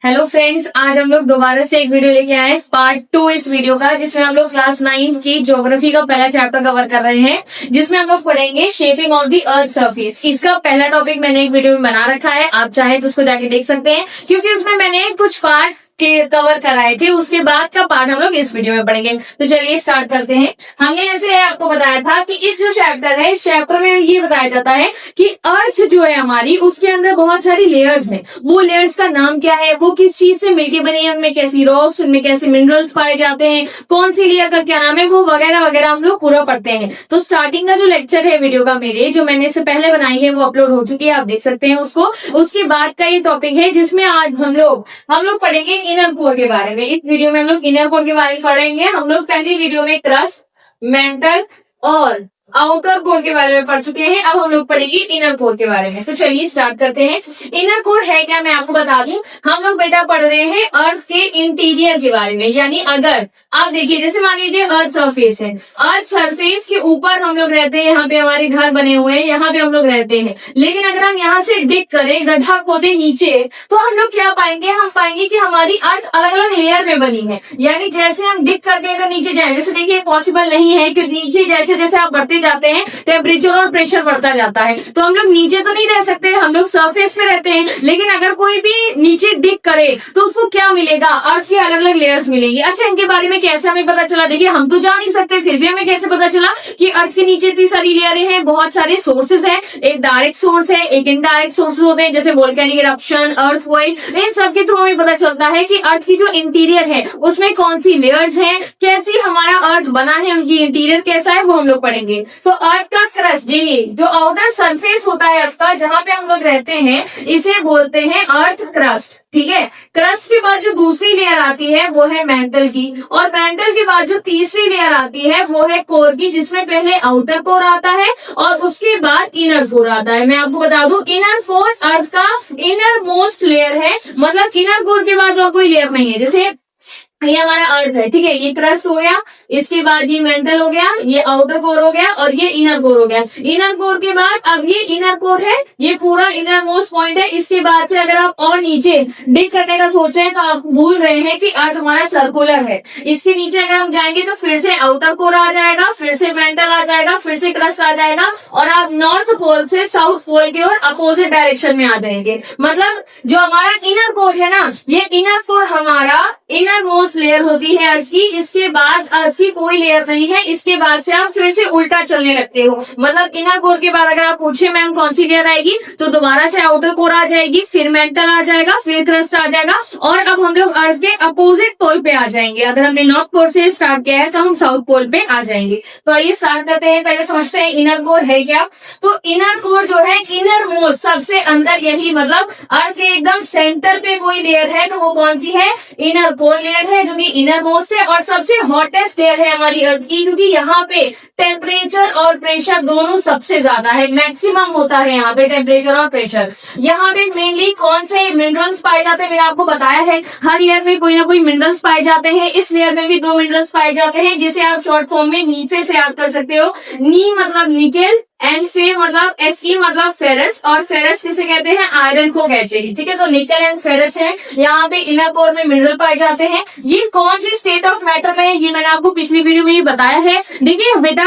Hello friends, आज हम लोग दोबारा से एक वीडियो लेके आए पार्ट 2 इस वीडियो का, जिसमें हम लोग क्लास 9 की ज्योग्राफी का पहला चैप्टर कवर कर रहे हैं, जिसमें हम लोग पढ़ेंगे shaping of the earth surface. इसका पहला टॉपिक मैंने एक वीडियो में बना रखा है, आप चाहे तो उसको जाके देख सकते हैं, क्योंकि उसमें मैंने कुछ पार्ट कवर कराए थे। उसके बाद का पार्ट हम लोग इस वीडियो में पढ़ेंगे। तो चलिए स्टार्ट करते हैं। हमने जैसे आपको बताया था कि इस जो चैप्टर है, इस चैप्टर में ये बताया जाता है कि अर्थ जो है हमारी, उसके अंदर बहुत सारी लेयर्स हैं। वो लेयर्स का नाम क्या है, वो किस चीज से मिलके बनी है, उनमें कैसी रॉक्स, उनमें कैसे मिनरल्स पाए जाते हैं, कौन सी लेयर का क्या नाम है, वो वगैरह वगैरह हम लोग पूरा पढ़ते हैं। तो स्टार्टिंग का जो लेक्चर है वीडियो का मेरे, जो मैंने इससे पहले बनाई है, वो अपलोड हो चुकी है, आप देख सकते हैं उसको। उसके बाद का ये टॉपिक है, जिसमें आज हम लोग पढ़ेंगे इनर कोर के बारे में। इस वीडियो में हम लोग इनर कोर के बारे में पढ़ेंगे। हम लोग पहली वीडियो में क्रस्ट, मेंटल और आउटर कोर के बारे में पढ़ चुके हैं। अब हम लोग पढ़ेंगे इनर कोर के बारे में। तो चलिए स्टार्ट करते हैं। इनर कोर है क्या, मैं आपको बता दूं। हम लोग बेटा पढ़ रहे हैं अर्थ के इंटीरियर के बारे में। यानी अगर आप देखिए, जैसे मान लीजिए अर्थ सरफेस है, अर्थ सरफेस के ऊपर हम लोग रहते हैं, यहाँ पे हमारे घर बने हुए हैं, यहाँ पे हम लोग रहते हैं। लेकिन अगर हम यहाँ से डिग करें, गड्ढा खोदे नीचे, तो हम लोग क्या पाएंगे, हम पाएंगे कि हमारी अर्थ अलग अलग लेयर में बनी है। यानी जैसे हम डिग करके अगर नीचे जाए, वैसे देखिए पॉसिबल नहीं है कि नीचे जैसे जैसे आप बढ़ते जाते हैं टेम्परेचर और प्रेशर बढ़ता जाता है, तो हम लोग नीचे तो नहीं रह सकते, हम लोग सरफेस पे रहते हैं। लेकिन अगर कोई भी नीचे डिग करे तो उसको क्या मिलेगा, अर्थ की अलग अलग लेयर्स मिलेंगी। अच्छा, इनके बारे में कैसे हमें पता चला, देखिए हम तो जान नहीं सकते, फिर भी हमें कैसे पता चला कि अर्थ के नीचे इतनी सारी लेयरें हैं। बहुत सारे सोर्सेज हैं, एक डायरेक्ट सोर्स है, एक इनडायरेक्ट सोर्स होते हैं, जैसे वोल्केनिक इरप्शन, अर्थक्वेक, इन सब के थ्रू हमें पता चलता है कि अर्थ की जो इंटीरियर है उसमें कौन सी लेयर्स हैं, कैसी हमारा अर्थ बना है, उनकी इंटीरियर कैसा है, वो हम लोग पढ़ेंगे। तो अर्थ का क्रस्ट, जी जो आउटर सरफेस होता है अर्थ का, जहां पे हम लोग रहते हैं, इसे बोलते हैं अर्थ क्रस्ट। ठीक है, क्रस्ट के बाद जो दूसरी लेयर आती है वो है मेंटल की, और मेंटल के बाद जो तीसरी लेयर आती है वो है कोर की, जिसमें पहले आउटर कोर आता है और उसके बाद इनर कोर आता है। मैं आपको बता दूं, इनर कोर अर्थ का इनर मोस्ट लेयर है, मतलब इनर कोर के बाद और कोई लेयर नहीं है। जैसे ये हमारा अर्थ है, ठीक है, ये क्रस्ट हो गया, इसके बाद ये मेंटल हो गया, ये आउटर कोर हो गया और ये इनर कोर हो गया। इनर कोर के बाद अब ये इनर कोर है, ये पूरा इनर मोस्ट पॉइंट है। इसके बाद से अगर आप और नीचे डिग करने का सोच रहे हैं तो आप भूल रहे हैं कि अर्थ हमारा सर्कुलर है। इसके नीचे अगर हम जाएंगे तो फिर से आउटर कोर आ जाएगा, फिर से मेंटल आ जाएगा, फिर से क्रस्ट आ जाएगा, और आप नॉर्थ पोल से साउथ पोल की ओर अपोजिट डायरेक्शन में आ जाएंगे। मतलब जो हमारा इनर कोर है ना, ये इनर कोर हमारा इनर मोस्ट लेयर होती है अर्थ की। इसके बाद अर्थ की कोई लेयर नहीं है। इसके बाद से आप फिर से उल्टा चलने लगते हो। मतलब इनर कोर के बाद अगर आप पूछे मैम कौन सी लेयर आएगी, तो दोबारा से आउटर कोर आ जाएगी, फिर मेंटल आ जाएगा, फिर क्रस्ट आ जाएगा, और अब हम लोग अर्थ के अपोजिट पोल पे आ जाएंगे। अगर हमने नॉर्थ पोल से स्टार्ट किया है तो हम साउथ पोल पे आ जाएंगे। तो आइए स्टार्ट करते हैं। पहले समझते हैं इनर कोर है क्या। तो इनर कोर जो है, इनर मोस्ट, सबसे अंदर, यही मतलब अर्थ के एकदम सेंटर पे कोई लेयर है तो वो कौन सी है, इनर कोर लेयर है, जो कि इनर मोस्ट है और सबसे हॉटेस्ट लेयर है हमारी अर्थ की, क्योंकि यहाँ पे टेम्परेचर और प्रेशर दोनों सबसे ज्यादा है, मैक्सिमम होता है यहाँ पे टेम्परेचर और प्रेशर। यहाँ पे मेनली कौन से मिनरल्स पाए जाते हैं, मैंने आपको बताया है, हर लेयर में कोई ना कोई मिनरल्स पाए जाते हैं। इस लेयर में भी 2 मिनरल्स पाए जाते हैं, जिसे आप शॉर्ट फॉर्म में नी से याद कर सकते हो। नी मतलब निकेल, एंड फे मतलब Fe मतलब फेरस, और फेरस किसे कहते हैं, आयरन को कहते हैं। ठीक है, तो निकल एंड फेरस है, यहाँ पे इनर कोर में मिनरल पाए जाते हैं। ये कौन सी स्टेट ऑफ मैटर में है, ये मैंने आपको पिछली वीडियो में भी बताया है। देखिए बेटा,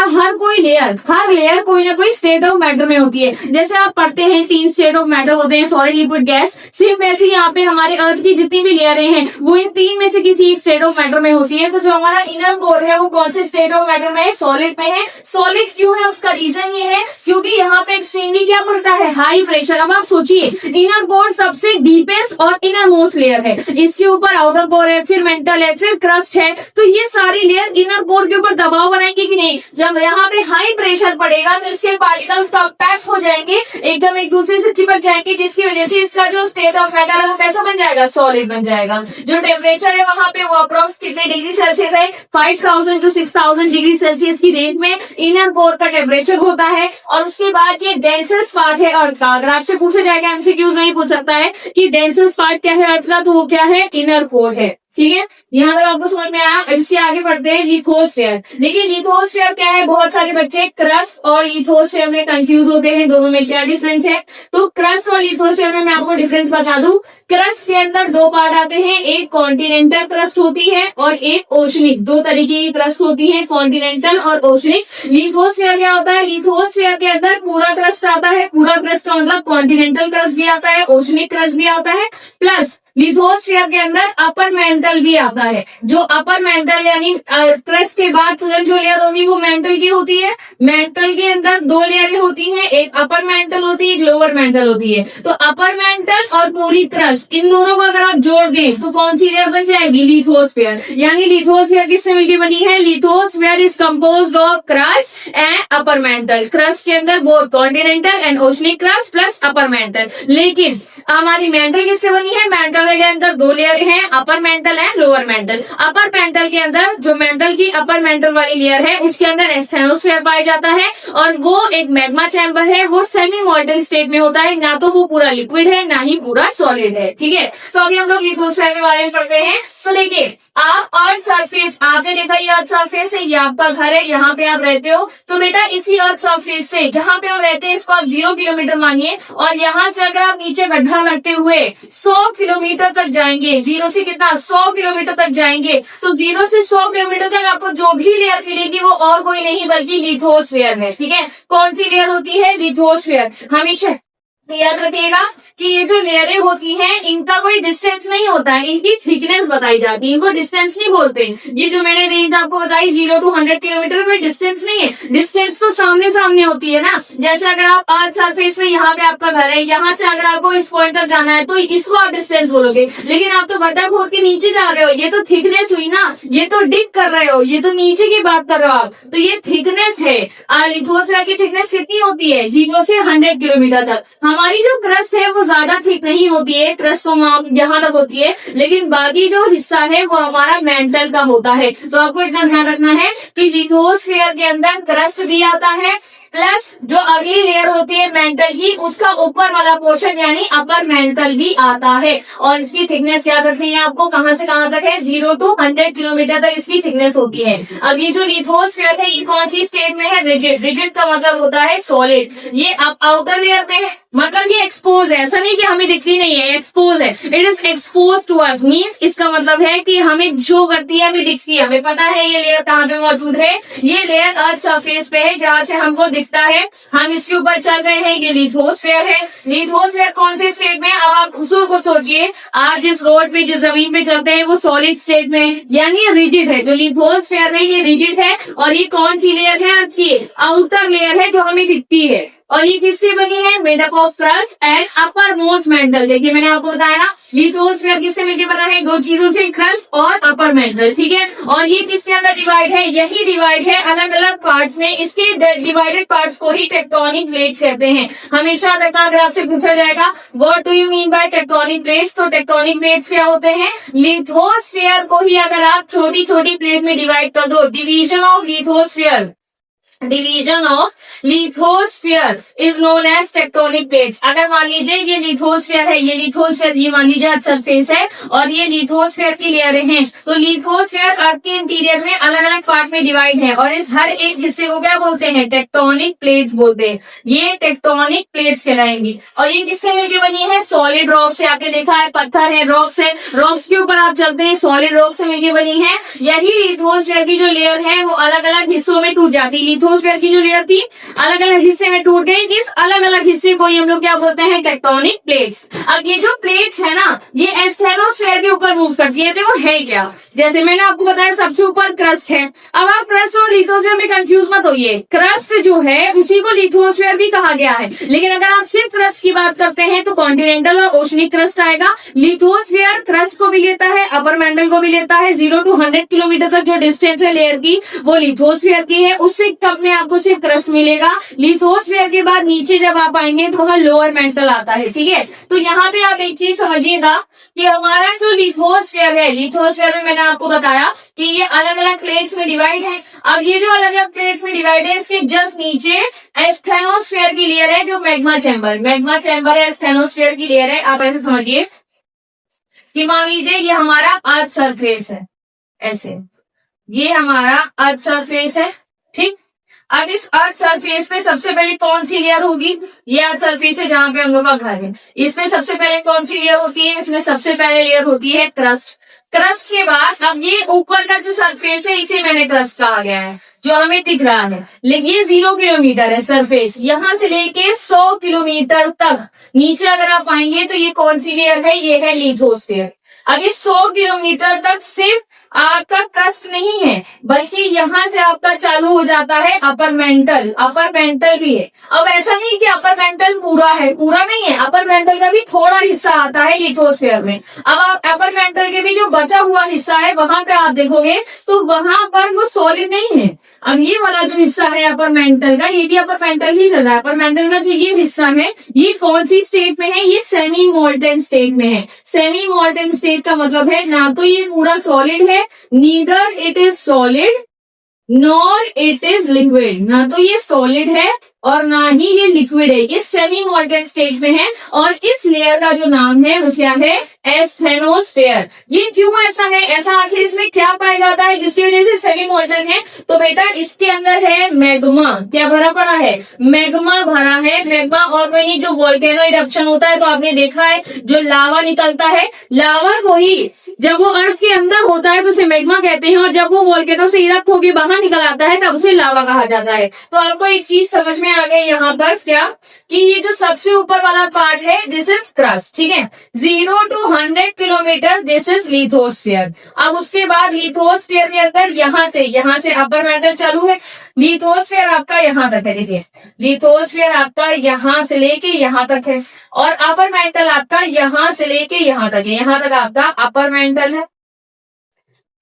हर लेयर कोई ना कोई स्टेट ऑफ मैटर में होती है। जैसे आप पढ़ते हैं 3 स्टेट ऑफ मैटर होते हैं, सॉलिड, लिक्विड, गैस। सिर्फ वैसे यहाँ पे हमारे अर्थ की जितनी भी लेयरें हैं वो इन 3 में से किसी एक स्टेट ऑफ मैटर में होती है। तो जो हमारा इनर कोर है वो कौन से स्टेट ऑफ मैटर में है, सॉलिड में है। सॉलिड क्यों है, उसका रीजन ये है क्योंकि यहाँ पे एक्सट्रीमली क्या पड़ता है, हाई प्रेशर। अब आप सोचिए, इनर कोर सबसे डीपेस्ट और इनर मोस्ट लेयर है, इसके ऊपर आउटर कोर है, फिर मेंटल है, फिर क्रस्ट है। तो ये सारी लेयर इनर कोर के ऊपर दबाव बनाएंगे कि नहीं। जब यहाँ पे हाई प्रेशर पड़ेगा तो इसके पार्टिकल्स पैक हो जाएंगे, एकदम एक दूसरे से चिपक जाएंगे, जिसकी वजह से इसका जो स्टेट ऑफ मैटर है वो कैसा बन जाएगा, सॉलिड बन जाएगा। जो टेम्परेचर है वहां पे वो अप्रोक्स कितने डिग्री सेल्सियस है, 5000 to 6000 डिग्री सेल्सियस की रेंज में इनर कोर का टेम्परेचर होता है। और उसके बाद ये डेंसेस्ट पार्ट है अर्थ का। अगर आपसे पूछा जाएगा, एमसीक्यूज में ही पूछ सकता है कि डेंसेस्ट पार्ट क्या है अर्थ का, तो वो क्या है, इनर कोर है। ठीक है, यहाँ तक आपको समझ में आया। इससे आगे बढ़ते हैं लिथोस्फीयर। देखिए लिथोस्फीयर क्या है, बहुत सारे बच्चे क्रस्ट और लिथोस्फीयर में कंफ्यूज होते हैं, दोनों में क्या डिफरेंस है। तो क्रस्ट और लिथोस्फीयर में मैं आपको डिफरेंस बता दूं। क्रस्ट के अंदर दो पार्ट आते हैं, एक कॉन्टिनेंटल क्रस्ट होती है और एक ओशनिक। दो तरीके की क्रस्ट होती है, कॉन्टिनेंटल और ओशनिक। लिथोस्फीयर क्या होता है? लिथोस्फीयर के अंदर पूरा क्रस्ट आता है। पूरा क्रस्ट का मतलब कॉन्टिनेंटल क्रस्ट भी आता है, ओशनिक क्रस्ट भी आता है, प्लस लिथोस्फीयर के अंदर अपर मेंटल भी आता है। जो अपर मेंटल यानी क्रस्ट के बाद तुरंत जो लेयर होगी वो मेंटल की होती है। मेंटल के अंदर दो लेयर होती हैं, एक अपर मेंटल होती है, एक लोअर मेंटल होती है। तो अपर मेंटल और पूरी क्रस्ट, इन दोनों को अगर आप जोड़ दें तो कौन सी लेयर बन जाएगी? लिथोस्फीयर। यानी लिथोस्फीयर किससे मिलकर बनी है? Lithosphere is composed of crust and upper mantle. Crust के अंदर both continental and oceanic crust plus upper mantle. लेकिन हमारी मेंटल किससे बनी है? मेंटल के अंदर दो लेयर हैं, upper mantle and lower mental. Upper mantle के अंदर जो मेंटल की अपर मेंटल वाली लेयर है उसके अंदर स्टेनोस्फीयर पाया जाता है और वो एक मैग्मा चैम्बर है। वो सेमी मॉल्टन स्टेट में होता है, ना तो वो पूरा लिक्विड है ना ही पूरा सॉलिड है। ठीक है, तो अभी हम लोग लिथोस्फीयर के बारे में पढ़ते हैं। तो देखिए, आप अर्थ सरफेस, आपने देखा ये अर्थ सरफेस है, ये आपका घर है, यहाँ पे आप रहते हो। तो बेटा इसी अर्थ सरफेस से जहाँ पे आप रहते हैं इसको आप 0 किलोमीटर मानिए, और यहाँ से अगर आप नीचे गड्ढा करते हुए 100 किलोमीटर तक जाएंगे, 0 से कितना 100 किलोमीटर तक जाएंगे, तो 0 से 100 किलोमीटर तक आपको जो भी लेयर मिलेगी वो और कोई नहीं बल्कि लिथोस्फीयर है। ठीक है, कौन सी लेयर होती है? लिथोस्फीयर। हमेशा याद रखिएगा कि ये जो लेयरें होती हैं इनका कोई डिस्टेंस नहीं होता है, इनकी थिकनेस बताई जाती है, इनको डिस्टेंस नहीं बोलते। ये जो मैंने रेंज आपको बताई 0 to 100 किलोमीटर, कोई डिस्टेंस नहीं है। डिस्टेंस तो सामने सामने होती है ना। जैसे अगर आप अर्थ सरफेस में, यहाँ पे आपका घर है, यहाँ से अगर आपको इस पॉइंट तक जाना है तो इसको आप डिस्टेंस बोलोगे, लेकिन आप तो गड्ढा खोद के नीचे जा रहे हो, ये तो थिकनेस हुई ना, ये तो डिग कर रहे हो, ये तो नीचे की बात कर रहे हो आप, तो ये थिकनेस है। लिथोस्फीयर की थिकनेस कितनी होती है? 0 से 100 किलोमीटर तक। हमारी जो क्रस्ट है वो ज्यादा थिक नहीं होती है, क्रस्ट तो यहाँ तक होती है, लेकिन बाकी जो हिस्सा है वो हमारा मेंटल का होता है। तो आपको इतना ध्यान रखना है कि लिथोस्फीयर के अंदर क्रस्ट भी आता है, प्लस जो अगली लेयर होती है मेंटल की, उसका ऊपर वाला पोर्शन यानी अपर मेंटल भी आता है। और इसकी थिकनेस याद रखनी है आपको, कहां से कहां तक है? 0 to 100 किलोमीटर तक इसकी थिकनेस होती है। अब ये जो लिथोस्फीयर है ये कौन सी स्टेट में है? रिजिड। रिजिड का मतलब होता है सॉलिड। ये अब आउटर लेयर में है, मतलब ये एक्सपोज है, ऐसा नहीं कि हमें दिखती नहीं है, एक्सपोज है। It is expose to us, means इसका मतलब है कि हमें शो करती है, हमें दिखती है, हमें पता है ये लेयर कहाँ पे मौजूद है। ये लेयर अर्थ सरफेस पे है जहाँ से हमको दिखता है, हम इसके ऊपर चल रहे हैं, ये लिथोस्फीयर है। लिथोस्फीयर कौन से स्टेट में? अब आप उसी को सोचिए, आप जिस रोड पे, जिस जमीन पे चलते हैं वो सॉलिड स्टेट में है, यानी रिजिड है। जो लिथोस्फीयर है ये रिजिड है, और ये कौन सी लेयर है? अर्थ की आउटर लेयर है जो हमें दिखती है। और ये किससे बनी है? Made up of crust and upper most mental. देखिए मैंने आपको बताया ना, लिथोस्फीयर किससे मिलकर बना है? दो चीजों से, क्रस्ट और अपर मेंटल। ठीक है, और ये किसके अंदर डिवाइड है? यही डिवाइड है अलग अलग पार्ट्स में। इसके डिवाइडेड पार्ट्स को ही टेक्टोनिक प्लेट्स कहते हैं। हमेशा रखना, अगर आपसे पूछा जाएगा what do you mean by tectonic plates, तो टेक्टोनिक प्लेट्स क्या होते हैं? लिथोस्फीयर को ही अगर आप छोटी छोटी प्लेट में डिवाइड कर दो, division of lithosphere, division of lithosphere is known as tectonic plates. अगर मान लीजिए ये लिथोस्फीयर है, ये लिथोस्फीयर, ये मान लीजिए अर्थ सरफेस है और ये लिथोस्फीयर की लेयरें हैं, तो लिथोस्फीयर अर्थ के इंटीरियर में अलग अलग पार्ट में डिवाइड है, और इस हर एक हिस्से को क्या बोलते हैं? टेक्टोनिक प्लेट्स बोलते हैं। ये टेक्टोनिक प्लेट्स कहलाएंगी। और ये किससे मिलकर बनी है? सॉलिड रॉक से। आपने देखा है पत्थर है, रॉक्स है, रॉक्स के ऊपर आप चलते हैं, सॉलिड रॉक से मिलकर बनी है। यही लिथोस्फीयर की जो लेयर है वो अलग अलग हिस्सों में टूट जाती है। लिथोस्फीयर की जो लेयर थी अलग अलग हिस्से में टूट गई, इस अलग अलग हिस्से को ही हम लोग क्या बोलते हैं? Tectonic plates. अब ये जो प्लेट्स है ना, ये स्टेनोस्फीयर के ऊपर मूव करती है। देखो है क्या, जैसे मैंने आपको बताया सबसे ऊपर क्रस्ट है। अब आप क्रस्ट और लिथोस्फीयर में कंफ्यूज मत होइए, क्रस्ट जो है उसी को लिथोस्फीयर भी कहा गया है, लेकिन अगर आप सिर्फ क्रस्ट की बात करते हैं तो कॉन्टिनेंटल और ओशनिक क्रस्ट आएगा। लिथोस्फीयर क्रस्ट को भी लेता है, अपर मेंटल को भी लेता है। 0 to 100 किलोमीटर तक जो डिस्टेंस है लेयर की वो लिथोस्फीयर की है, उससे कम में आपको सिर्फ क्रस्ट मिलेगा। लिथोस्फीयर के बाद नीचे जब आप आएंगे तो वहां लोअर मेंटल आता है। ठीक है, तो यहाँ पे आप एक चीज समझिएगा कि हमारा जो लिथोस्फीयर है, लिथोस्फीयर में मैंने आपको बताया कि ये अलग अलग प्लेट्स में डिवाइड है। अब ये जो अलग अलग प्लेट्स में डिवाइड है, इसके जस्ट नीचे स्टेनोस्फीयर की लेयर है, जो मैग्मा चैम्बर, मैग्मा चैम्बर है, स्टेनोस्फीयर की लेयर है। आप ऐसे समझिए कि मान लीजिए ये हमारा अर्थ सरफेस है, ऐसे ये हमारा अर्थ सरफेस है। ठीक, अब इस अर्थ सरफेस पे सबसे पहले कौन सी लेयर होगी? ये अर्थ सरफेस है जहां पे हम लोग का घर है। इसमें सबसे पहले कौन सी लेयर होती है? इसमें सबसे पहले लेयर होती है क्रस्ट। क्रस्ट के बाद अब ये ऊपर का जो सरफेस है इसे मैंने क्रस्ट कहा गया है, जो हमें दिख रहा है। लेकिन ये 0 किलोमीटर है सरफेस, यहाँ से लेके 100 किलोमीटर तक नीचे अगर आप आएंगे तो ये कौन सी लेयर है? ये है लिथोस्फीयर। अब ये 100 किलोमीटर तक सिर्फ आपका क्रस्ट नहीं है, बल्कि यहाँ से आपका चालू हो जाता है अपर मेंटल। अपर मेंटल भी है। अब ऐसा नहीं कि अपर मेंटल पूरा है, पूरा नहीं है, अपर मेंटल का भी थोड़ा हिस्सा आता है लिथोस्फीयर में। अब आप अपर मेंटल के भी जो बचा हुआ हिस्सा है वहां पे आप देखोगे तो वहां पर वो सॉलिड नहीं है। अब ये वाला जो हिस्सा है अपर मेंटल का, ये भी अपर मेंटल ही चल रहा है। अपर मेंटल का जो ये हिस्सा है ये कौन सी स्टेट में है? ये सेमी मोल्टन स्टेट में है। सेमी मोल्टन स्टेट का मतलब है ना तो ये पूरा सॉलिड है, neither it is solid nor it is liquid. ना तो ये सॉलिड है और ना ही ये लिक्विड है, ये सेमी मोल्टन स्टेट में है। और इस लेयर का जो नाम है वो क्या है? एस्थेनोस्फेयर। ये क्यों ऐसा है? ऐसा आखिर इसमें क्या पाया जाता है जिसकी वजह से सेमी मोल्टन है? तो बेटा इसके अंदर है मैग्मा। क्या भरा पड़ा है? मैग्मा भरा है। मैग्मा और वही जो वोल्केनो इरप्शन होता है तो आपने देखा है जो लावा निकलता है, लावा को ही जब वो अर्थ के अंदर होता है तो उसे मैग्मा कहते हैं, और जब वो वोल्केनो से इरप्ट होकर बाहर निकल आता है तब उसे लावा कहा जाता है। तो आपको एक चीज समझ में आ गई यहाँ पर क्या, कि ये जो सबसे ऊपर वाला पार्ट है दिस इज क्रस्ट, ठीक है। 0 to 100 kilometre this is lithosphere. अब उसके बाद लिथोस्फीयर के अंदर यहाँ से अपर मेंटल चालू है। लिथोस्फीयर आपका यहाँ तक है, देखिए लिथोस्फीयर आपका यहाँ से लेके यहाँ तक है, और अपर मेंटल आपका यहाँ से लेके यहाँ तक है। यहाँ तक आपका अपर मेंटल है।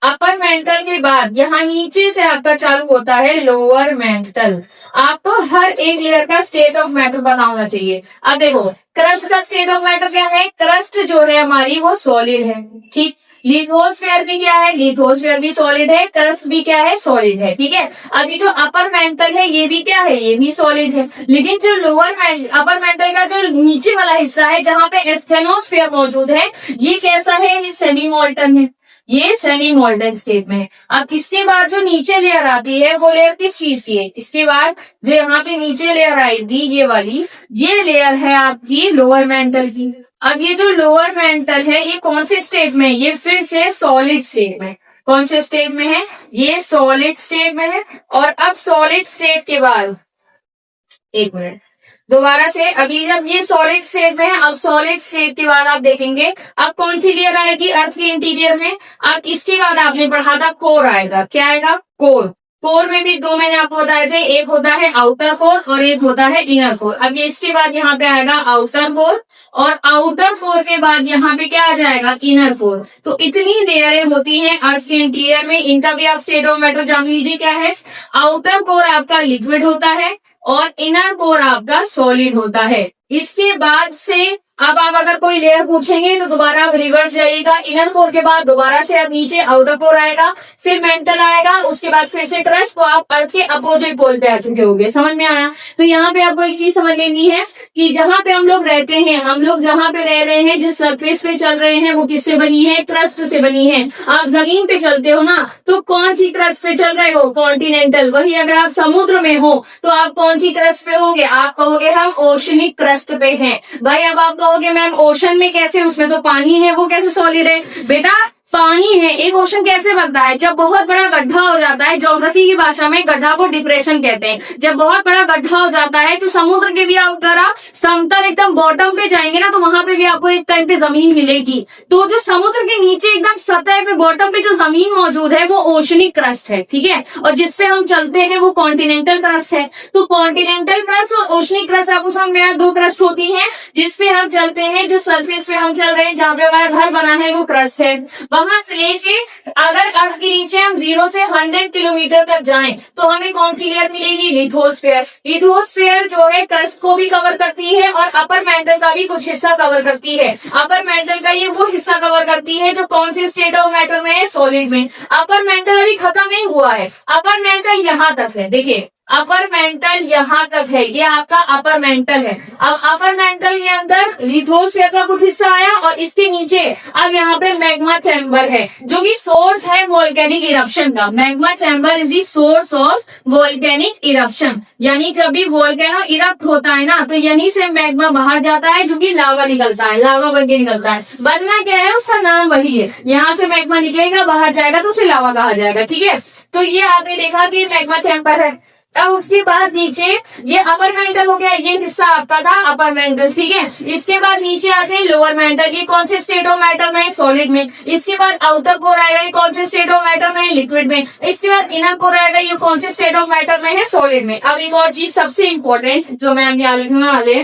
अपर मेंटल के बाद यहाँ नीचे से आपका चालू होता है लोअर मेंटल। आपको हर एक लेयर का स्टेट ऑफ मैटर पता होना चाहिए। अब देखो क्रस्ट का स्टेट ऑफ मैटर क्या है? क्रस्ट जो है हमारी वो सॉलिड है, ठीक। लिथोस्फीयर भी क्या है? लिथोस्फीयर भी सॉलिड है। क्रस्ट भी क्या है? सॉलिड है, ठीक है। अभी जो अपर मेंटल है ये भी क्या है? ये भी सॉलिड है। लेकिन जो अपर मेंटल का जो नीचे वाला हिस्सा है जहाँ पे एस्थेनोस्फीयर मौजूद है ये कैसा है? ये सेमी मोल्टन है, ये सेमी मोल्टन स्टेट में है। अब इसके बाद जो नीचे लेयर आती है वो लेयर किस चीज की है? इसके बाद जो यहाँ पे नीचे लेयर आएगी ये वाली, ये लेयर है आपकी लोअर मेंटल की। अब ये जो लोअर मेंटल है ये कौन से स्टेट में है? ये फिर से सॉलिड स्टेट में। कौन से स्टेट में है? ये सॉलिड स्टेट में है। और अब सॉलिड स्टेट के बाद एक मिनट दोबारा से, अभी जब ये सॉलिड स्टेट में है, अब सॉलिड स्टेट के बाद आप देखेंगे अब कौन सी लेयर आएगी अर्थ के इंटीरियर में। अब इसके बाद आपने पढ़ा था कोर आएगा। क्या आएगा? कोर। कोर में भी दो मैंने आपको बताए थे, एक होता है आउटर कोर और एक होता है इनर कोर। अब ये इसके बाद यहाँ पे आएगा आउटर कोर, और आउटर कोर के बाद यहाँ पे क्या आ जाएगा? Inner core. तो इतनी लेयरें होती हैं अर्थ के इंटीरियर में। इनका भी आप स्टेट ऑफ मैटर जान लीजिए क्या है। आउटर कोर आपका लिक्विड होता है और इनर कोर आपका सॉलिड होता है। इसके बाद से अब आप अगर कोई लेयर पूछेंगे तो दोबारा आप रिवर्स जाइएगा। इनर कोर के बाद दोबारा से आप नीचे आउटर कोर आएगा, फिर मेंटल आएगा, उसके बाद फिर से क्रस्ट। तो आप अर्थ के अपोजिट पोल पे आ चुके होंगे। समझ में आया? तो यहाँ पे आपको एक चीज समझ लेनी है कि जहाँ पे हम लोग रहते हैं, हम लोग जहाँ पे रह रहे हैं, जिस सरफेस पे चल रहे हैं वो किससे बनी है? क्रस्ट से बनी है। आप जमीन पे चलते हो ना तो कौन सी क्रस्ट पे चल रहे हो? कॉन्टिनेंटल। वही अगर आप समुद्र में हो तो आप कौन सी क्रस्ट पे होगे? आप कहोगे हम ओशनिक क्रस्ट पे हैं। भाई अब आप कहोगे मैम ओशन में कैसे? उसमें तो पानी है, वो कैसे सॉलिड है? बेटा पानी है। एक ओशन कैसे बनता है? जब बहुत बड़ा गड्ढा हो जाता है, ज्योग्राफी की भाषा में गड्ढा को डिप्रेशन कहते हैं। जब बहुत बड़ा गड्ढा हो जाता है तो समुद्र के भी आप अगर आप समतल एकदम बॉटम पे जाएंगे ना तो वहां पे भी आपको एक टाइम पे जमीन मिलेगी। तो जो समुद्र के नीचे एकदम सतह पे बॉटम पे जो जमीन मौजूद है वो ओशनिक क्रस्ट है, ठीक है। और जिसपे हम चलते हैं वो कॉन्टिनेंटल क्रस्ट है। तो कॉन्टिनेंटल क्रस्ट और ओशनिक क्रस्ट आपको समझ में आया? दो क्रस्ट होती है जिसपे हम चलते हैं, जो सरफेस पे हम चल रहे हैं, जहाँ पे हमारा घर बना है वो क्रस्ट है। वहां से लेके अगर अर्थ के नीचे हम 0 से 100 किलोमीटर तक जाएं तो हमें कौन सी लेयर मिलेगी? लिथोस्फीयर। लिथोस्फीयर जो है क्रस्ट को भी कवर करती है और अपर मेंटल का भी कुछ हिस्सा कवर करती है। अपर मेंटल का ये वो हिस्सा कवर करती है जो कौन से स्टेट ऑफ मैटर में है? सॉलिड में। अपर मेंटल अभी खत्म नहीं हुआ है, अपर मेंटल यहाँ तक है। देखिए अपर मेंटल यहाँ तक है, ये आपका अपर मेंटल है। अब अपर मेंटल के अंदर लिथोस्फीयर का कुछ हिस्सा आया और इसके नीचे अब यहाँ पे मैग्मा चैम्बर है, जो कि सोर्स है वोल्केनिक इरप्शन का। Magma chamber is the source of volcanic eruption, यानी जब भी वोल्केनो इरप्ट होता है ना, तो यहीं से मैग्मा बाहर जाता है, जो कि लावा निकलता है, लावा बन के निकलता है। बनना क्या है, उसका नाम वही है। यहाँ से मैग्मा निकलेगा, बाहर जाएगा तो उसे लावा कहा जाएगा, ठीक है। तो ये आपने देखा कि मैग्मा चैम्बर है। अब उसके बाद नीचे ये अपर मेंटल हो गया, ये हिस्सा आपका था अपर मेंटल, ठीक है। इसके बाद नीचे आते हैं लोअर मेंटल, ये कौन से स्टेट ऑफ मैटर में, सॉलिड में। इसके बाद आउटर कोर आएगा, ये कौन से स्टेट ऑफ मैटर में, लिक्विड में। इसके बाद इनर कोर आएगा, ये कौन से स्टेट ऑफ मैटर में है, सॉलिड में। अब एक और चीज सबसे इंपॉर्टेंट जो मैं यहाँ लिखने वाले,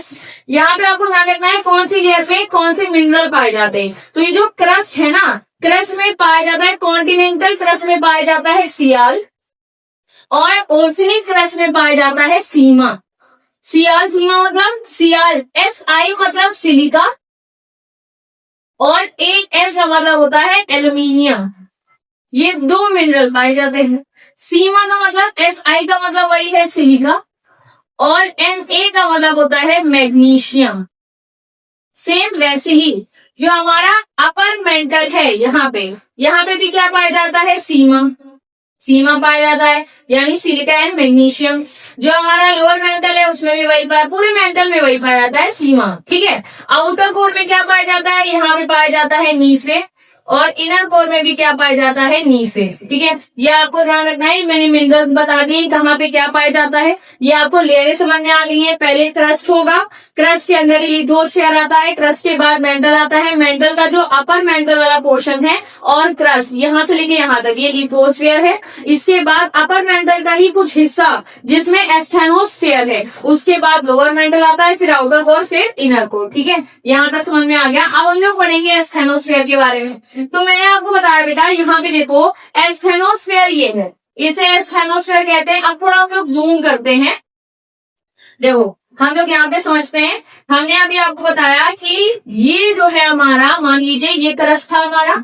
यहाँ पे आपको ध्यान रखना है कौन सी लेयर में कौन से मिनरल पाए जाते हैं। तो ये जो क्रस्ट है ना, क्रस्ट में पाया जाता है कॉन्टिनेंटल क्रस्ट में पाया जाता है सियाल, और ओशनिक क्रस्ट में पाया जाता है सीमा। सियाल, सीमा मतलब सियाल, SI मतलब सिलिका, और AL का मतलब होता है एल्यूमिनियम। ये दो मिनरल पाए जाते हैं। सीमा का मतलब, SI का मतलब वही है सिलिका, और Na का मतलब होता है मैग्नीशियम। सेम वैसे ही जो हमारा अपर मेंटल है, यहाँ पे भी क्या पाया जाता है, सीमा पाया जाता है, यानी सिलिका एंड मैग्नीशियम। जो हमारा लोअर मेंटल है उसमें भी वही पाया, पूरे मेंटल में वही पाया जाता है, सीमा, ठीक है। आउटर कोर में क्या पाया जाता है, यहाँ पे पाया जाता है नीफे, और इनर कोर में भी क्या पाया जाता है, नीफे, ठीक है। ये आपको ध्यान रखना है, मैंने मिनरल बता दी कहाँ पे क्या पाया जाता है। ये आपको लेयरें समझ में आ गई है। पहले क्रस्ट होगा, क्रस्ट के अंदर लिथोस्फीयर आता है, क्रस्ट के बाद मेंटल आता है, मेंटल का जो अपर मेंटल वाला पोर्शन है और क्रस्ट, यहाँ से लेके यहाँ तक ये लिथोस्फीयर है। इसके बाद अपर मेंटल का ही कुछ हिस्सा जिसमें एस्थेनोस्फीयर है, उसके बाद लोअर मेंटल आता है, फिर आउटर कोर, फिर इनर कोर, ठीक है। यहाँ तक समझ में आ गया। अब हम लोग पढ़ेंगे एस्थेनोस्फीयर के बारे में। तो मैंने आपको बताया बेटा, यहाँ पे देखो एस्थेनोस्फीयर ये है, इसे एस्थेनोस्फीयर कहते हैं। अब थोड़ा हम लोग जूम करते हैं, देखो हम लोग यहाँ पे समझते हैं। हमने अभी आपको बताया कि ये जो है हमारा, मान लीजिए ये क्रस्ट था हमारा,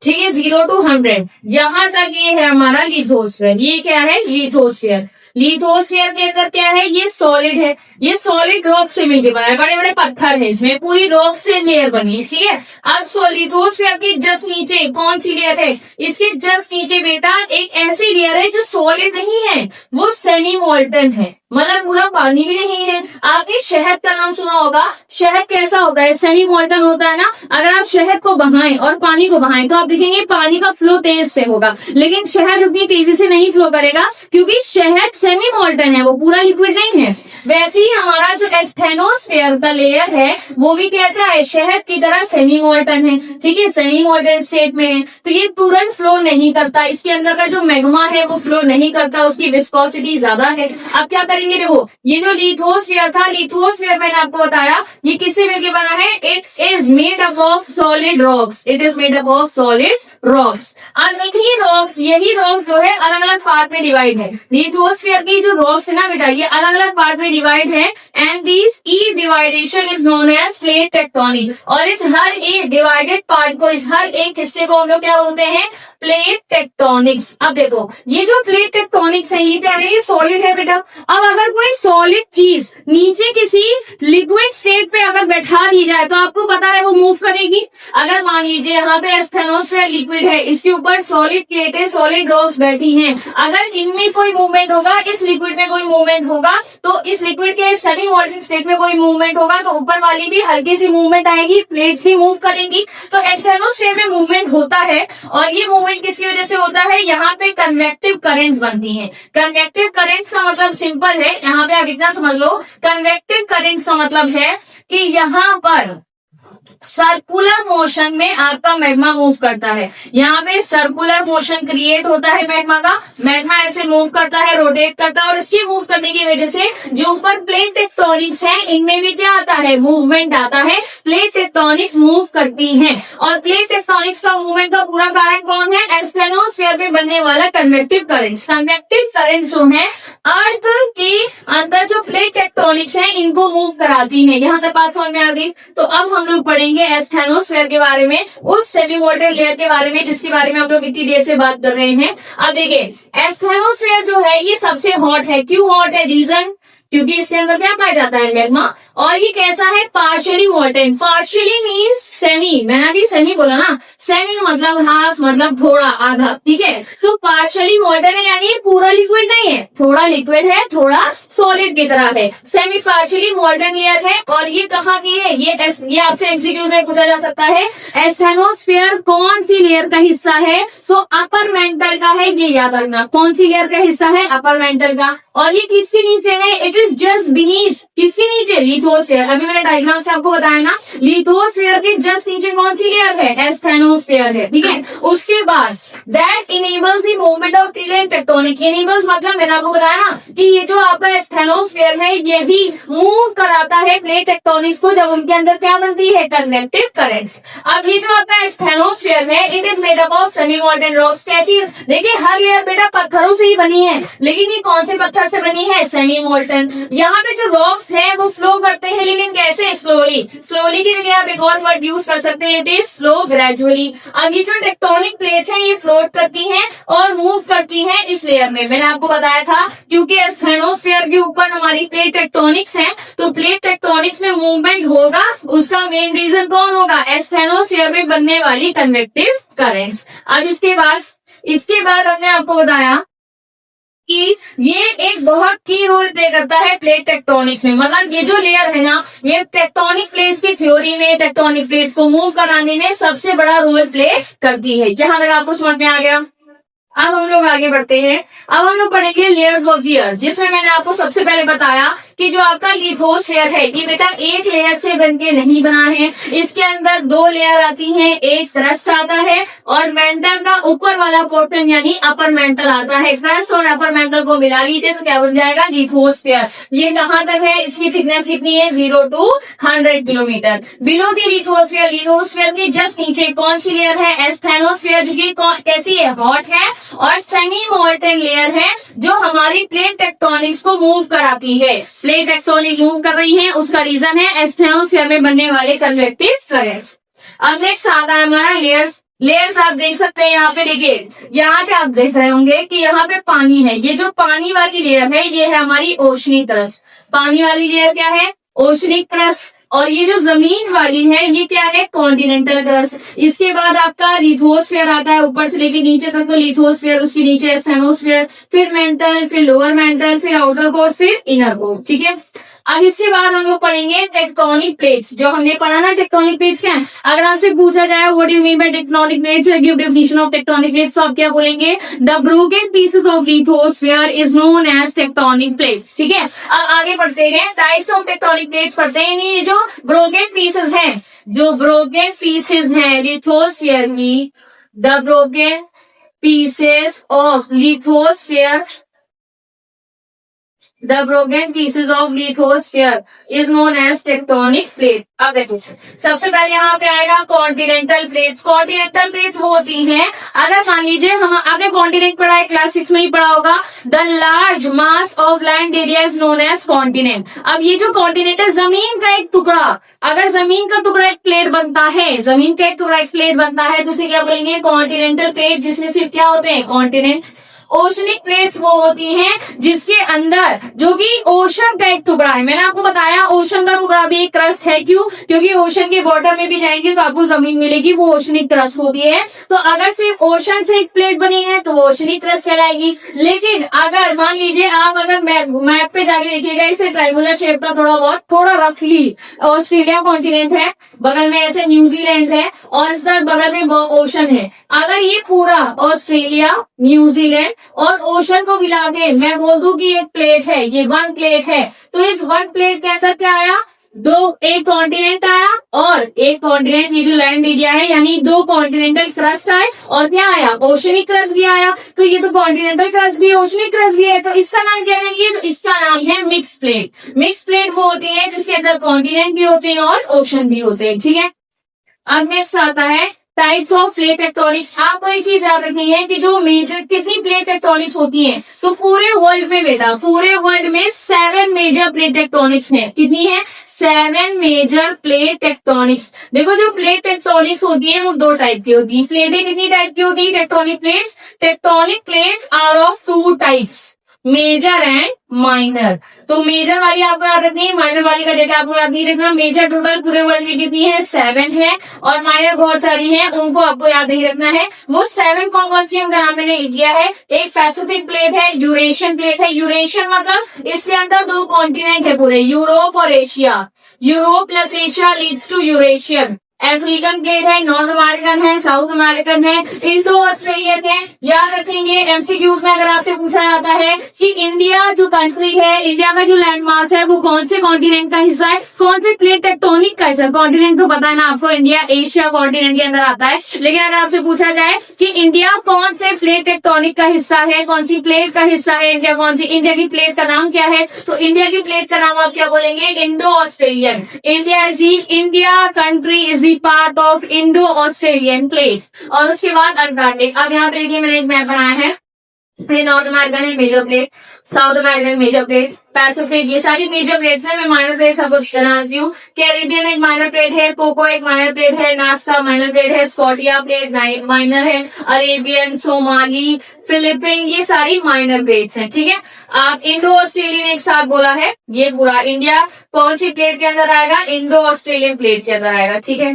ठीक है, 0 to 100, यहाँ तक ये है हमारा लिथोस्फीयर। ये क्या है, लिथोस्फीयर। लिथोस्फीयर के अंदर क्या है, ये सॉलिड है, ये सॉलिड रॉक से मिलकर बना है, बड़े बड़े पत्थर है इसमें, पूरी रॉक से लेयर बनी है, ठीक है। अब लिथोस्फीयर के जस्ट नीचे कौन सी लेयर है, इसके जस्ट नीचे बेटा एक ऐसी लेयर है जो सॉलिड नहीं है, वो सेमी मोल्टन है, मतलब पूरा पानी भी नहीं है। आपने शहद का नाम सुना होगा, शहद कैसा होता है, सेमी मोल्टन होता है ना। अगर आप शहद को बहाएं और पानी को बहाएं तो आप देखेंगे पानी का फ्लो तेज से होगा, लेकिन शहद उतनी तेजी से नहीं फ्लो करेगा, क्योंकि शहद सेमी मोल्टन है, वो पूरा लिक्विड नहीं है। वैसे ही हमारा जो एस्थेनोस्फीयर का लेयर है वो भी कैसा है, शहद की तरह सेमी मोल्टन है, ठीक है, सेमी मोल्टन स्टेट में है। तो ये तुरंत फ्लो नहीं करता, इसके अंदर का जो मैग्मा है वो फ्लो नहीं करता, उसकी विस्कोसिटी ज्यादा है। अब क्या करेंगे, देखो ये जो लिथोस्फीयर था, लिथोस्फीयर मैंने आपको बताया ये किससे मिलकर बना है, it is made up of solid rocks, it is made up of solid rocks. अब यही रॉक्स जो है अलग अलग पार्ट में डिवाइड है। लिथोस्फीयर की जो रॉक्स है ना बेटा, ये अलग अलग पार्ट में डिवाइड है, एंड दिस ई division is known as plate tectonic. और इस हर एक डिवाइडेड पार्ट को, इस हर एक हिस्से को हम लोग क्या बोलते हैं, प्लेट टेक्टोनिक्स। अब देखो ये जो प्लेट टेक्टोनिक्स है ये क्या है, ये सॉलिड है बेटा। अब अगर कोई सॉलिड चीज नीचे किसी लिक्विड स्टेट पे अगर बैठा दी जाए तो आपको पता है वो मूव करेगी। अगर मान लीजिए यहाँ पे एस्थेनोस्फीयर लिक्विड है, इसके ऊपर सॉलिड प्लेटें, सॉलिड रॉक्स बैठी हैं, अगर इनमें कोई मूवमेंट होगा, इस लिक्विड में कोई मूवमेंट होगा, तो इस लिक्विड के सेमी मोल्टन स्टेट में कोई मूवमेंट होगा, तो ऊपर वाली भी हल्की सी मूवमेंट आएगी, प्लेट्स भी मूव करेंगी। तो एस्थेनोस्फीयर में मूवमेंट होता है, और ये मूवमेंट किसकी वजह से होता है, यहाँ पे कन्वेक्टिव करंट्स बनती हैं। कन्वेक्टिव करंट्स का मतलब सिंपल है, यहाँ पे आप इतना समझ लो, कन्वेक्टिव करंट्स का मतलब है कि यहाँ पर सर्कुलर मोशन में आपका मैग्मा मूव करता है। यहाँ पे सर्कुलर मोशन क्रिएट होता है मैग्मा का, मैग्मा ऐसे मूव करता है, रोटेट करता है, और इसके मूव करने की वजह से जो ऊपर प्लेट टेक्टोनिक्स है इनमें भी क्या आता है, मूवमेंट आता है। प्लेट टेक्टोनिक्स मूव करती हैं, और प्लेट टेक्टोनिक्स का मूवमेंट का पूरा कारण कौन है, एस्थेनोस्फीयर में बनने वाला कन्वेक्टिव करंट्स। कन्वेक्टिव करंट्स जो है अर्थ के अंदर जो प्लेट टेक्टोनिक्स है इनको मूव कराती है। यहाँ तक बात समझ में आ गई। तो अब हम लोग लोग पढ़ेंगे एस्थेनोस्फीयर के बारे में, उस सेमी मोल्टन लेयर के बारे में जिसके बारे में हम लोग इतनी देर से बात कर रहे हैं। अब देखिए एस्थेनोस्फीयर जो है ये सबसे हॉट है। क्यों हॉट है? रीजन क्योंकि इसके अंदर क्या पाया जाता है? मैग्मा। और ये कैसा है? Partially molten. Partially means semi, मैंने अभी सेमी बोला ना, सेमी मतलब हाफ, मतलब थोड़ा, आधा, ठीक है। तो पार्शियली मोल्टन है यानी पूरा लिक्विड नहीं है, थोड़ा लिक्विड है, थोड़ा सॉलिड की तरह है। सेमी पार्शियली मोल्टन लेयर है। और ये कहाँ की है? ये आपसे एमसीक्यूज में पूछा जा सकता है। एस्थेनोस्फीयर कौन सी लेयर का हिस्सा है? तो अपर मेंटल का है, ये याद रखना। कौन सी लेयर का हिस्सा है? अपर मेंटल का। और ये किसके नीचे है? इट इज जस्ट बीनीथ, किसके नीचे? लिथोस्फीयर। अभी मैंने डायग्राम से आपको बताया ना, लिथोस्फीयर के जस्ट नीचे कौन सी लेयर है? एस्थेनोस्फीयर है, ठीक है। उसके बाद that enables the movement of plate tectonic. Enables मतलब मैंने आपको बताया ना कि ये जो आपका एस्थेनोस्फीयर है ये भी मूव कराता है प्लेट टेक्टोनिक्स को, जब उनके अंदर क्या बनती है? Convective currents. अब ये जो आपका एस्थेनोस्फीयर है it is made up of semi molten rocks. कैसी? देखिए हर लेयर बेटा पत्थरों से ही बनी है, लेकिन ये कौन से पत्थर से बनी है? Semi molten. यहाँ पे जो रॉक्स है वो फ्लो करते हैं, लेकिन कैसे? स्लोली। स्लोली की जगह आप एक और वर्ड यूज कर सकते हैं, इट इज फ्लो ग्रेजुअली। अब ये जो टेक्टोनिक प्लेट्स हैं ये फ्लोट करती हैं और मूव करती हैं इस लेयर में। मैंने आपको बताया था क्योंकि एस्थेनोस्फीयर के ऊपर हमारी प्लेट टेक्टोनिक्स है, तो प्लेट टेक्टोनिक्स में मूवमेंट होगा। उसका मेन रीजन कौन होगा? एस्थेनोस्फीयर में बनने वाली कन्वेक्टिव करंट्स। अब इसके बाद हमने आपको बताया कि ये एक बहुत की रोल प्ले करता है प्लेट टेक्टोनिक्स में। मतलब ये जो लेयर है ना, ये टेक्टोनिक प्लेट्स की थ्योरी में, टेक्टोनिक प्लेट्स को मूव कराने में सबसे बड़ा रोल प्ले करती है। यहाँ तक आपको समझ में आ गया। अब हम लोग आगे बढ़ते हैं। अब हम लोग पढ़ेंगे लेयर्स ऑफ द अर्थ, जिसमें मैंने आपको सबसे पहले बताया कि जो आपका लिथोस्फीयर है ये बेटा एक लेयर से बनके नहीं बना है। इसके अंदर दो लेयर आती हैं, एक क्रस्ट आता है और मेंटल का ऊपर वाला पोर्शन यानी अपर मेंटल आता है। क्रस्ट और अपर मेंटल को मिला लीजिए तो क्या बन जाएगा? लिथोस्फीयर। ये कहाँ तक है? इसकी थिकनेस कितनी है? 0 to 100 kilometre. Below the lithosphere, lithosphere के जस्ट नीचे कौन सी लेयर है? एस्थेनोस्फीयर, जो कि कैसी है? हॉट है और सेमी मोल्टन लेयर है जो हमारी प्लेट टेक्टोनिक्स को मूव कराती है। प्लेट टेक्टोनिक मूव कर रही है, उसका रीजन है एस्थेनोस्फीयर में बनने वाले कन्वेक्टिव करंट्स। अब नेक्स्ट आता है हमारा लेयर्स। लेयर्स आप देख सकते हैं यहाँ पे, देखिए यहाँ पे आप देख रहे होंगे कि यहाँ पे पानी है। ये जो पानी वाली लेयर है ये है हमारी ओशनिक क्रस्ट। पानी वाली लेयर क्या है? Oceanic crust. और ये जो जमीन वाली है ये क्या है? Continental crust. इसके बाद आपका लिथोस्फीयर आता है, ऊपर से लेकर नीचे तक तो लिथोस्फीयर, उसके नीचे एस्थेनोस्फीयर, फिर मेंटल, फिर लोअर मेंटल, फिर आउटर कोर, फिर इनर कोर, ठीक है। अब इसके बाद हम लोग पढ़ेंगे टेक्टोनिक प्लेट्स। जो हमने पढ़ा ना टेक्टोनिक प्लेट्स क्या है, अगर आपसे पूछा जाए what do you mean by tectonic plates, give definition of tectonic plates, तो आप क्या बोलेंगे? The broken pieces of lithosphere is known as tectonic plates, ठीक है। अब आगे बढ़ते हैं, टाइप्स ऑफ टेक्टोनिक प्लेट्स पढ़ते हैं। ये जो ब्रोकन पीसेस हैं, जो ब्रोकन पीसेस हैं लिथोस्फीयर की, the broken pieces of lithosphere, the broken pieces of lithosphere is known as tectonic plate। अब देखो सबसे पहले यहाँ पे आएगा कॉन्टिनेंटल प्लेट्स। कॉन्टिनेंटल प्लेट्स वो होती हैं, अगर मान लीजिए हम आपने कॉन्टिनेंट पढ़ा है, क्लास 6 में ही पढ़ा होगा, the large mass of land area is known as continent. अब ये जो कॉन्टिनेंट है जमीन का एक टुकड़ा, अगर जमीन का टुकड़ा एक प्लेट बनता है, जमीन का एक टुकड़ा एक प्लेट बनता है तो उसे क्या बोलेंगे? कॉन्टिनेंटल प्लेट, जिसमें सिर्फ क्या होते हैं? कॉन्टिनेंट्स। ओशनिक प्लेट्स वो होती हैं जिसके अंदर जो कि ओशन का एक टुकड़ा है। मैंने आपको बताया ओशन का टुकड़ा भी एक क्रस्ट है। क्यों? क्योंकि ओशन के बॉटम में भी जाएंगे तो आपको जमीन मिलेगी, वो ओशनिक क्रस्ट होती है। तो अगर सिर्फ ओशन से एक प्लेट बनी है तो वो ओशनिक क्रस्ट कहलाएगी। लेकिन अगर मान लीजिए आप अगर मैप पे जाके देखिएगा, इसे ट्राइंगुलर शेप का थोड़ा रफली ऑस्ट्रेलिया कॉन्टिनेंट है, बगल में ऐसे न्यूजीलैंड है और इस तरफ बगल में ओशन है। अगर ये पूरा ऑस्ट्रेलिया, न्यूजीलैंड और ओशन को मिला के मैं बोल दूं कि एक प्लेट है, ये वन प्लेट है, तो इस वन प्लेट के अंदर क्या आया? एक कॉन्टिनेंट आया और एक कॉन्टिनेंट, ये जो लैंड एरिया है यानी दो कॉन्टिनेंटल क्रस्ट आए और क्या आया? ओशनिक क्रस्ट भी आया। तो ये तो कॉन्टिनेंटल क्रस्ट भी है, ओशनिक क्रस्ट भी है, तो इसका नाम क्या है? तो इसका नाम है मिक्स प्लेट। मिक्स प्लेट वो होती है जिसके अंदर कॉन्टिनेंट भी होते हैं और ओशन भी होते हैं, ठीक है। अब नेक्स्ट आता है टाइप्स ऑफ प्लेट टेक्टोनिक्स। आपको एक चीज याद रखनी है कि जो मेजर कितनी प्लेट टेक्टोनिक्स होती हैं, तो पूरे वर्ल्ड में बेटा, पूरे वर्ल्ड में 7 मेजर प्लेट टेक्टोनिक्स है। कितनी है? 7 मेजर प्लेट टेक्टोनिक्स। देखो जो प्लेट टेक्टोनिक्स होती है वो 2 टाइप की होती है। प्लेटें कितनी टाइप की होती है? Tectonic plates. Tectonic plates are of 2 types, major and minor. तो मेजर वाली आपको याद रखनी है, माइनर वाली का डेटा आपको याद नहीं रखना। मेजर टोटल पूरे वर्ल्ड में कितनी है? 7 है, और माइनर बहुत सारी है, उनको आपको याद नहीं रखना है। वो 7 कौन कौन सी उनका नाम मैंने लिख दिया है। एक पैसिफिक प्लेट है, यूरेशियन प्लेट है। यूरेशियन मतलब इसके अंदर 2 कॉन्टिनेंट है पूरे, यूरोप और Asia. Europe plus Asia leads to Eurasian. African plate है, नॉर्थ अमेरिकन है, साउथ अमेरिकन है, इंडो ऑस्ट्रेलियन है। याद रखेंगे एमसीक्यूज में अगर आपसे पूछा जाता है कि इंडिया जो कंट्री है, इंडिया का जो लैंड मास है वो कौन से कॉन्टिनेंट का हिस्सा है, कौन से प्लेट टेक्टोनिक का हिस्सा। कॉन्टिनेंट तो पता है ना आपको, इंडिया एशिया कॉन्टिनेंट के अंदर आता है। लेकिन अगर आपसे पूछा जाए कि इंडिया कौन से प्लेट टेक्टोनिक का हिस्सा है, कौन सी प्लेट का हिस्सा है इंडिया, कौन सी, इंडिया की प्लेट का नाम क्या है, तो इंडिया की प्लेट का नाम आप क्या बोलेंगे? Indo Australian. India country is part of Indo Australian plate. और उसके बाद अंटार्कटिक। अब यहाँ पे देखिए मैंने एक मैप बनाया है, ये नॉर्थ अमेरिकन है major plate, South American major plate, Pacific, ये सारी मेजर प्लेट्स हैं। मैं माइनर प्लेट सबको बनाती हूँ। कैरिबियन एक माइनर प्लेट है, कोको एक माइनर प्लेट है, नास्का माइनर प्लेट है, स्कॉटिया प्लेट माइनर है, अरेबियन, सोमाली, फिलिपिन, ये सारी माइनर प्लेट्स हैं। ठीक है, आप इंडो ऑस्ट्रेलियन एक साथ बोला है, ये पूरा इंडिया कौन सी प्लेट के अंदर आएगा? इंडो ऑस्ट्रेलियन प्लेट के अंदर आएगा। ठीक है,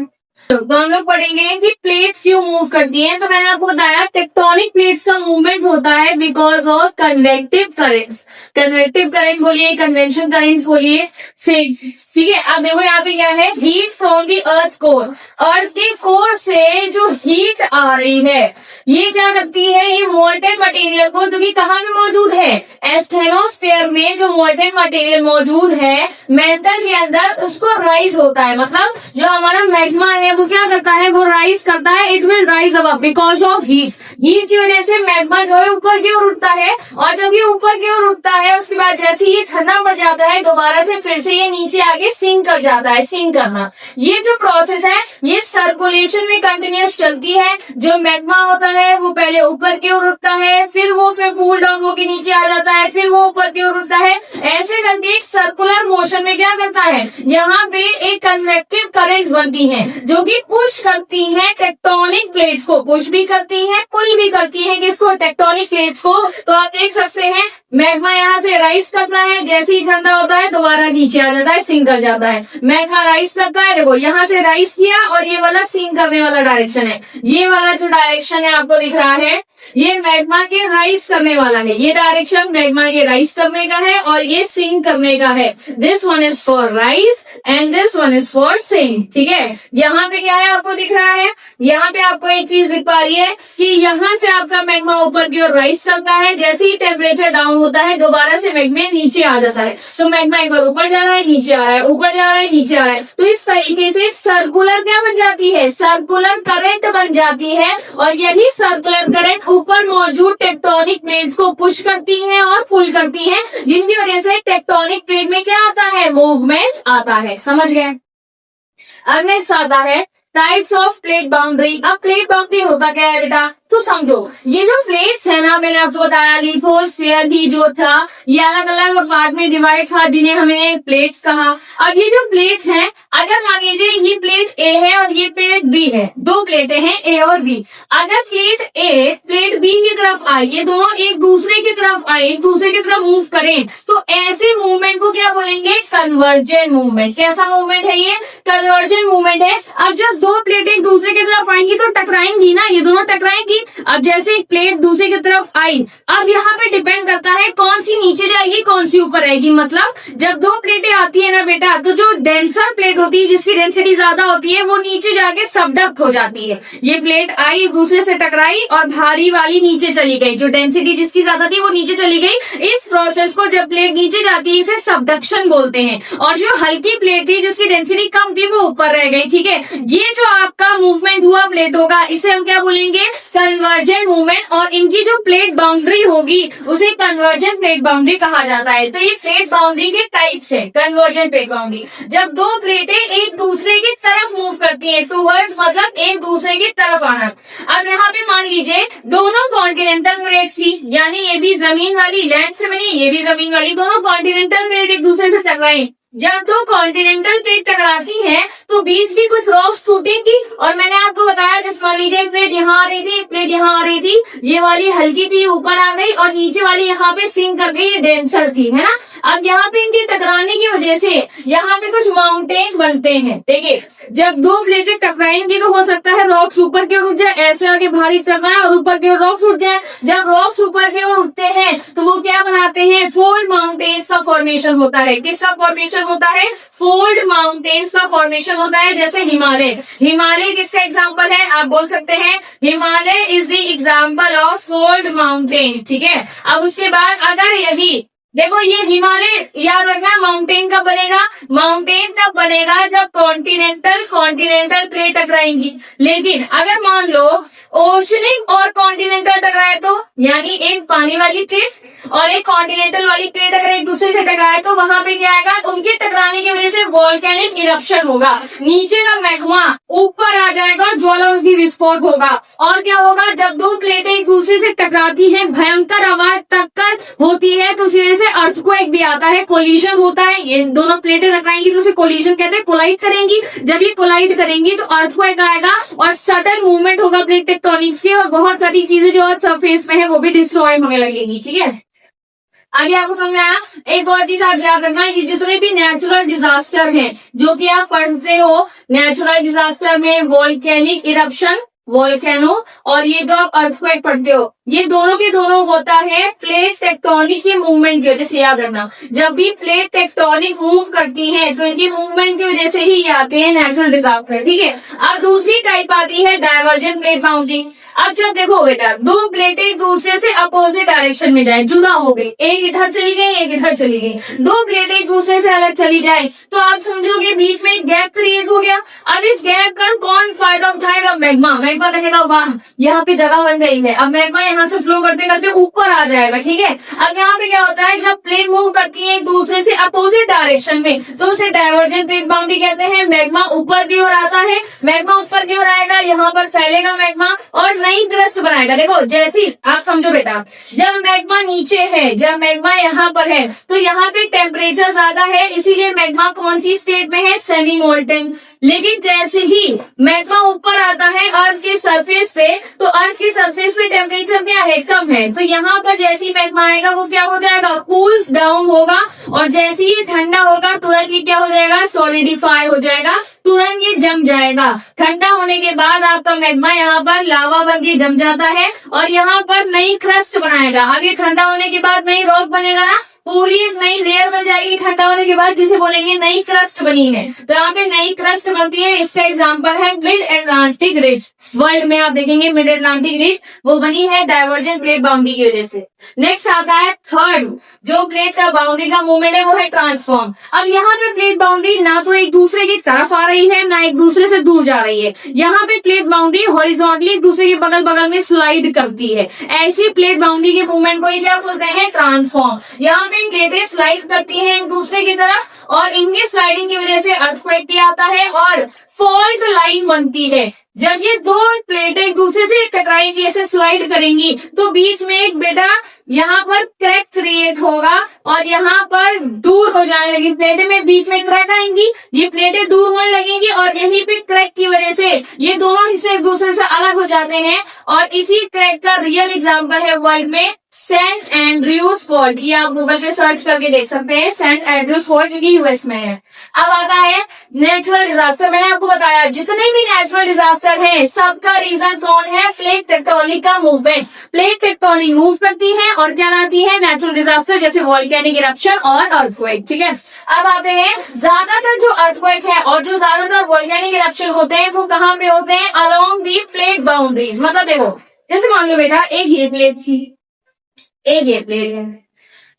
तो हम लोग पढ़ेंगे कि प्लेट्स क्यों मूव करती हैं। तो मैंने आपको बताया टेक्टोनिक प्लेट्स का मूवमेंट होता है because of convective currents. Convective current बोलिए, कन्वेंशन करंट्स बोलिए, ठीक है। अब देखो यहाँ पे क्या है, heat from the earth core. Earth के कोर से जो हीट आ रही है ये क्या करती है, ये मोल्टेन मटेरियल को, जो कि कहाँ में मौजूद है? एस्थेनोस्फीयर में जो मोल्टेन मटेरियल मौजूद है मेंटल के अंदर, उसको राइज होता है। मतलब जो हमारा मैग्मा है वो क्या करता है, वो राइज करता है। It will rise above because of heat. Heat की वजह से मैग्मा जो है ऊपर की ओर उठता है, और जब ये ऊपर की ओर उठता है उसके बाद जैसे ये ठंडा पड़ जाता है दोबारा से फिर से ये नीचे आके सिंक कर जाता है। सिंक करना, ये जो प्रोसेस है ये सर्कुलेशन में कंटिन्यूस चलती है। जो मैग्मा होता है वो पहले ऊपर की ओर उठता है, फिर वो कूल डाउन होकर नीचे आ जाता है, फिर वो ऊपर की ओर उठता है। ऐसे करके एक सर्कुलर मोशन में क्या करता है, यहाँ पे एक कन्वेक्टिव करंट्स बनती हैं जो कि पुश करती हैं टेक्टोनिक प्लेट्स को। पुश भी करती हैं, पुल भी करती हैं किसको? टेक्टोनिक प्लेट्स को। तो आप देख सकते हैं मैग्मा यहाँ से राइज करता है, जैसे ही ठंडा होता है दोबारा नीचे आ जाता है, सिंक कर जाता है। मैग्मा राइज करता है, देखो यहाँ से राइज किया और ये वाला सिंक करने वाला डायरेक्शन है। ये वाला जो डायरेक्शन है आपको दिख रहा है, ये मैग्मा के राइज करने वाला है। ये डायरेक्शन मैग्मा के राइज करने का है और ये सिंक करने का है। This one is for rise and this one is for sink. ठीक है, यहाँ पे क्या है आपको दिख रहा है, यहाँ पे आपको एक चीज दिख पा रही है कि यहाँ से आपका मैग्मा ऊपर की ओर राइज करता है, जैसे ही टेम्परेचर डाउन होता है दोबारा से मैग्मा नीचे आ जाता है। तो मैग्मा एक बार ऊपर जा रहा है, नीचे आ रहा है, ऊपर जा रहा है, नीचे आ रहा है। तो इस तरीके से सर्कुलर क्या बन जाती है, सर्कुलर करंट बन जाती है। और यही सर्कुलर करंट ऊपर मौजूद टेक्टोनिक प्लेट्स को पुश करती है और पुल करती है, जिसकी वजह से टेक्टोनिक प्लेट में क्या आता है, मूवमेंट आता है। समझ गए? अब नेक्स्ट आता है टाइप्स ऑफ प्लेट बाउंड्री। अब प्लेट बाउंड्री होता क्या है बेटा, तो समझो ये जो प्लेट्स है ना, मैंने आपको बताया लिथोस्फीयर भी जो था ये अलग अलग पार्ट में डिवाइड था, जिन्हें हमने प्लेट कहा। अब ये जो प्लेट्स हैं, अगर मान लीजिए ये प्लेट ए है और ये प्लेट बी है, 2 प्लेटें हैं ए और बी। अगर प्लेट ए प्लेट बी की तरफ आए, ये दोनों एक दूसरे की तरफ आए, एक दूसरे की तरफ मूव करें, तो ऐसे मूवमेंट को क्या बोलेंगे, कन्वर्जेंट मूवमेंट। कैसा मूवमेंट है ये, कन्वर्जेंट मूवमेंट है। अब जब 2 प्लेटें एक दूसरे की तरफ आएंगी तो टकराएंगी ना, ये दोनों टकराएंगी। अब जैसे एक प्लेट दूसरे की तरफ आई, अब यहाँ पे डिपेंड करता है कौन सी नीचे जाएगी कौन सी ऊपर आएगी। मतलब जब 2 प्लेटें आती है ना बेटा, तो जो डेंसर प्लेट होती है जिसकी डेंसिटी ज्यादा होती है वो नीचे जाके सबडक्ट हो जाती है। ये प्लेट आई दूसरे से टकराई और भारी वाली नीचे चली गई, जो डेंसिटी जिसकी ज्यादा थी वो नीचे चली गई। इस प्रोसेस को जब प्लेट नीचे जाती है इसे सबडक्शन बोलते हैं। और जो हल्की प्लेट थी जिसकी डेंसिटी कम थी वो ऊपर रह गई। ठीक है, ये जो आपका मूवमेंट हुआ प्लेटों का, इसे हम क्या बोलेंगे, कन्वर्जेंट मूवमेंट और इनकी जो प्लेट बाउंड्री होगी उसे कन्वर्जेंट प्लेट बाउंड्री कहा जाता है। तो ये प्लेट बाउंड्री के टाइप्स है। कन्वर्जेंट प्लेट बाउंड्री, जब दो प्लेटें एक दूसरे की तरफ मूव करती हैं, टूवर्ड्स मतलब एक दूसरे की तरफ आना। अब यहाँ पे मान लीजिए दोनों कॉन्टिनेंटल प्लेट थी, यानी ये भी जमीन वाली लैंड से बनी, ये भी जमीन वाली, दोनों कॉन्टिनेंटल प्लेट एक दूसरे से टकराई। जब दो कॉन्टिनेंटल प्लेट टकराती हैं तो बीच की कुछ रॉक्स टूटेंगी और मैंने आपको बताया जिस मान लीजिए प्लेट यहाँ आ रही थी, एक प्लेट यहाँ आ रही थी, ये वाली हल्की थी ऊपर आ गई और नीचे वाली यहाँ पे सिंक कर गई, ये डेंसर थी, है ना। अब यहाँ पे इनके टकराने की वजह से यहाँ पे कुछ माउंटेन बनते हैं। देखिए जब दो प्लेटें टकराएंगी तो हो सकता है रॉक्स ऊपर की ओर उठ जाए, ऐसे आगे भारी टकराए और ऊपर की ओर रॉक्स उठ जाए। जब रॉक्स ऊपर की ओर उठते हैं तो वो क्या बनाते हैं, फोल्ड माउंटेन्स का फॉर्मेशन होता है। किसका फॉर्मेशन होता है, फोल्ड माउंटेन्स का फॉर्मेशन होता है। जैसे हिमालय, हिमालय किसका एग्जांपल है, आप बोल सकते हैं Himalaya is the example of fold mountain, ठीक है। अब उसके बाद अगर यही देखो ये हिमालय याद रखना, माउंटेन कब बनेगा, माउंटेन तब बनेगा जब कॉन्टिनेंटल प्लेट टकराएंगी। लेकिन अगर मान लो ओशनिक और कॉन्टिनेंटल टकराए तो, यानी एक पानी वाली प्लेट और एक कॉन्टिनेंटल वाली प्लेट अगर एक दूसरे से टकराए तो वहां पे क्या आएगा, उनके टकराने की वजह से वोल्केनिक इरप्शन होगा, नीचे का मैग्मा ऊपर आ जाएगा, ज्वालामुखी विस्फोट होगा। और क्या होगा, जब दो प्लेटें एक दूसरे से टकराती हैं भयंकर आवाज टक्कर होती है तो उसी से अर्थक्वेक भी आता है, कोलिजन होता है। ये दोनों प्लेटें टकराएंगी तो उसे कोलिजन कहते हैं, कोलाइड करेंगी। जब ये कोलाइड करेंगी तो अर्थक्वेक आएगा और सडन मूवमेंट होगा प्लेट टेक्टोनिक्स की और बहुत सारी चीजें जो अर्थ सरफेस पे है वो भी डिस्ट्रॉय होने लगेगी, ठीक है। आगे आपको समझ में आया। एक और चीज आप याद रखना, ये जितने भी नेचुरल डिजास्टर हैं जो कि आप पढ़ते हो, नेचुरल डिजास्टर में वोल्केनिक इरप्शन, वोल्केनो, और ये जो आप अर्थक्वेक पढ़ते हो, ये दोनों के दोनों होता है प्लेट टेक्टोनिक के मूवमेंट की वजह से। याद रखना, जब भी प्लेट टेक्टोनिक मूव करती है तो इनकी मूवमेंट की वजह से ही आते हैं नेचुरल डिजास्टर, ठीक है। अब दूसरी टाइप आती है डाइवर्जेंट प्लेट बाउंड्री। अब जब देखो बेटा दो प्लेटें एक दूसरे से अपोजिट डायरेक्शन में जाए, जुदा हो गई, एक इधर चली गई एक इधर चली गई, दो प्लेटें एक दूसरे से अलग चली जाए तो आप समझोगे बीच में एक गैप क्रिएट हो गया। अब इस गैप का कौन फायदा उठाएगा, मैग्मा। मैग्मा कहेगा वाह यहाँ पे जगह बन गई है, अब मैग्मा यहाँ से फ्लो करते करते ऊपर आ जाएगा, ठीक है। अब यहाँ पे क्या होता है, जब प्लेट मूव करती है एक दूसरे से अपोजिट डायरेक्शन में तो उसे डाइवर्जेंट प्लेट बाउंड्री कहते हैं। मैग्मा ऊपर की ओर आता है, मैग्मा ऊपर की ओर आएगा, यहाँ पर फैलेगा मैग्मा और नई क्रस्ट बनाएगा। देखो जैसी आप समझो बेटा, जब मैग्मा नीचे है, जब मैग्मा यहाँ पर है तो यहाँ पे टेम्परेचर ज्यादा है, इसीलिए मैग्मा कौन सी स्टेट में है, सेमी मोल्टन। लेकिन जैसे ही मैग्मा ऊपर आता है अर्थ की सरफेस पे तो अर्थ की सरफेस पे टेम्परेचर क्या है, कम है, तो यहाँ पर जैसे ही मैग्मा आएगा वो क्या हो जाएगा, कूल्स डाउन होगा और जैसे ही ठंडा होगा तुरंत ही क्या हो जाएगा, सॉलिडिफाई हो जाएगा, तुरंत ये जम जाएगा। ठंडा होने के बाद आपका मैग्मा यहाँ पर लावा बन के जम जाता है और यहाँ पर नई क्रस्ट बनाएगा। अब ये ठंडा होने के बाद नई रॉक बनेगा ना, पूरी एक नई लेयर बन जाएगी ठंडा होने के बाद, जिसे बोलेंगे नई क्रस्ट बनी है। तो यहाँ पे नई क्रस्ट बनती है, इसका एग्जांपल है मिड अटलांटिक रिज। वर्ल्ड में आप देखेंगे मिड अटलांटिक रिज वो बनी है डाइवर्जेंट प्लेट बाउंड्री की वजह से। नेक्स्ट आता है थर्ड, जो प्लेट का बाउंड्री का मूवमेंट है वो है ट्रांसफॉर्म। अब यहाँ पे प्लेट बाउंड्री ना तो एक दूसरे की तरफ आ रही है ना एक दूसरे से दूर जा रही है, यहाँ पे प्लेट बाउंड्री हॉरिजॉन्टली एक दूसरे के बगल बगल में स्लाइड करती है। ऐसी प्लेट बाउंड्री के मूवमेंट को ही क्या बोलते हैं, ट्रांसफॉर्म। यहाँ पे प्लेटें स्लाइड करती हैं एक दूसरे की तरफ और इनकी स्लाइडिंग की वजह से अर्थक्वेक भी आता है और फॉल्ट लाइन बनती है। जब ये दो प्लेटें एक दूसरे से टकराएंगी, ऐसे स्लाइड करेंगी तो बीच में एक बेटा यहाँ पर क्रैक क्रिएट होगा और यहाँ पर दूर हो जाने लगी प्लेटें में, बीच में क्रैक आएंगी, ये प्लेटें दूर होने लगेंगी और यहीं पे क्रैक की वजह से ये दोनों हिस्से एक दूसरे से अलग हो जाते हैं। और इसी क्रैक का रियल एग्जांपल है वर्ल्ड में सेंट एंड्रयूज फॉल्ट। ये आप गूगल पे सर्च करके देख सकते हैं, सेंट एंड्रयूज फॉल्ट, क्योंकि यूएस में है। अब आता है नेचुरल डिजास्टर। मैंने आपको बताया जितने भी नेचुरल डिजास्टर हैं सबका रीजन कौन है, प्लेट टेक्टोनिक का मूवमेंट। प्लेट टेक्टोनिक मूव करती है और क्या लाती है, नेचुरल डिजास्टर जैसे वोल्केनिक इरप्शन और अर्थक्वेक, ठीक है। अब आते हैं ज्यादातर जो अर्थक्वेक है और जो ज्यादातर वोल्केनिक इरप्शन होते हैं वो कहाँ पे होते हैं, अलोंग दी प्लेट बाउंड्रीज। मतलब देखो जैसे मान लो बेटा एक ये प्लेट थी, एक ये प्लेट है,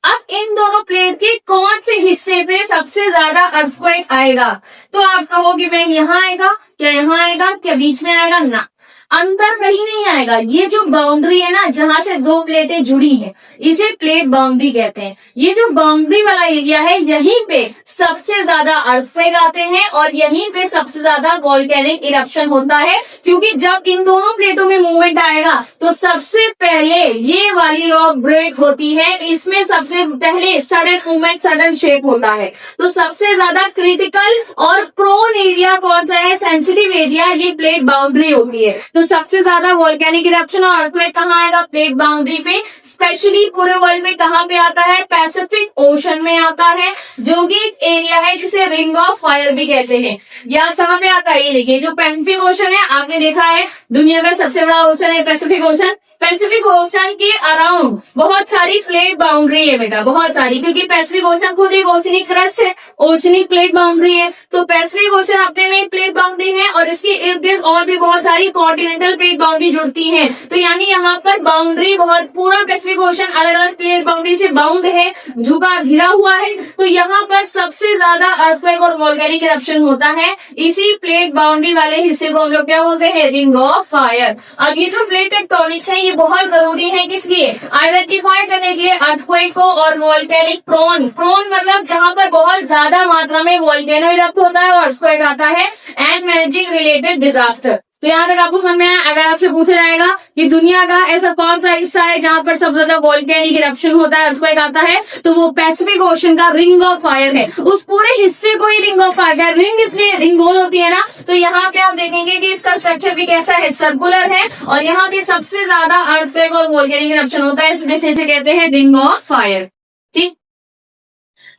अब इन दोनों प्लेट के कौन से हिस्से पे सबसे ज्यादा अर्थक्वेक आएगा, तो आप कहोगे मैं यहाँ आएगा क्या, यहाँ आएगा क्या, बीच में आएगा ना। अंतर कहीं नहीं आएगा। ये जो बाउंड्री है ना, जहां से दो प्लेटें जुड़ी हैं, इसे प्लेट बाउंड्री कहते हैं। ये जो बाउंड्री वाला एरिया है, यहीं पे सबसे ज्यादा अर्थक्वेक आते हैं और यहीं पे सबसे ज्यादा वोल्केनिक इरप्शन होता है, क्योंकि जब इन दोनों प्लेटों में मूवमेंट आएगा तो सबसे पहले ये वाली रॉक ब्रेक होती है। इसमें सबसे पहले सडन मूवमेंट, सडन शेक होता है। तो सबसे ज्यादा क्रिटिकल और प्रोन एरिया कौन सा है, सेंसिटिव एरिया, ये प्लेट बाउंड्री होती है। तो सबसे ज्यादा वोल्केनिक इरप्शन और अर्थक्वेक कहाँ आएगा, प्लेट बाउंड्री पे। स्पेशली पूरे वर्ल्ड में कहाँ पे आता है, पैसिफिक ओशन में आता है, जो कि एक एरिया है जिसे रिंग ऑफ फायर भी कहते हैं। यहाँ कहाँ पे आता है, ये देखिए जो पैसिफिक ओशन है, आपने देखा है दुनिया का सबसे बड़ा ओशन है पैसिफिक ओशन। पैसिफिक ओशन के अराउंड बहुत सारी प्लेट बाउंड्री है बेटा, बहुत सारी, क्योंकि पैसिफिक ओशन खुद एक ओशनिक क्रस्ट है, ओशनिक प्लेट बाउंड्री है। तो पैसिफिक ओशन अपने में एक प्लेट बाउंड्री है और इसके इर्द गिर्द और भी बहुत सारी कॉन्टिनेंटल प्लेट बाउंड्री जुड़ती है। तो यानी यहाँ पर बाउंड्री बहुत, पूरा पैसिफिक ओशन अलग अलग प्लेट बाउंड्री से बाउंड है, झुका घिरा हुआ है। तो यहाँ पर सबसे ज्यादा अर्थक्वेक और वोल्केनिक इरप्शन होता है। इसी प्लेट बाउंड्री वाले हिस्से को हम लोग क्या बोलते हैं, रिंग ऑफ फायर। अब ये जो प्लेट टेक्टोनिक्स है, ये बहुत जरूरी है, किस लिए, आइडेंटिफाई करने के लिए अर्थक्वेक को और वोल्केनिक प्रोन। प्रोन मतलब जहां पर बहुत ज्यादा मात्रा में वोल्केनो इरप्ट होता है और अर्थक्वेक आता है, एंड मैनेजिंग रिलेटेड डिजास्टर। तो यहाँ तक आपको समझ में आया। अगर आपसे पूछा जाएगा कि दुनिया का ऐसा कौन सा हिस्सा है जहां पर सबसे ज्यादा वोल्केनिक इरप्शन होता है, अर्थक्वेक आता है, तो वो पैसिफिक ओशन का रिंग ऑफ फायर है। उस पूरे हिस्से को ही रिंग ऑफ फायर है। रिंग इसलिए, रिंग गोल होती है ना, तो यहाँ पे आप देखेंगे कि इसका स्ट्रक्चर भी कैसा है, सर्कुलर है, और यहाँ पे सबसे ज्यादा अर्थक्वेक और वोल्केनिक इरप्शन होता है, इस वजह से इसे कहते हैं रिंग ऑफ फायर। ठीक,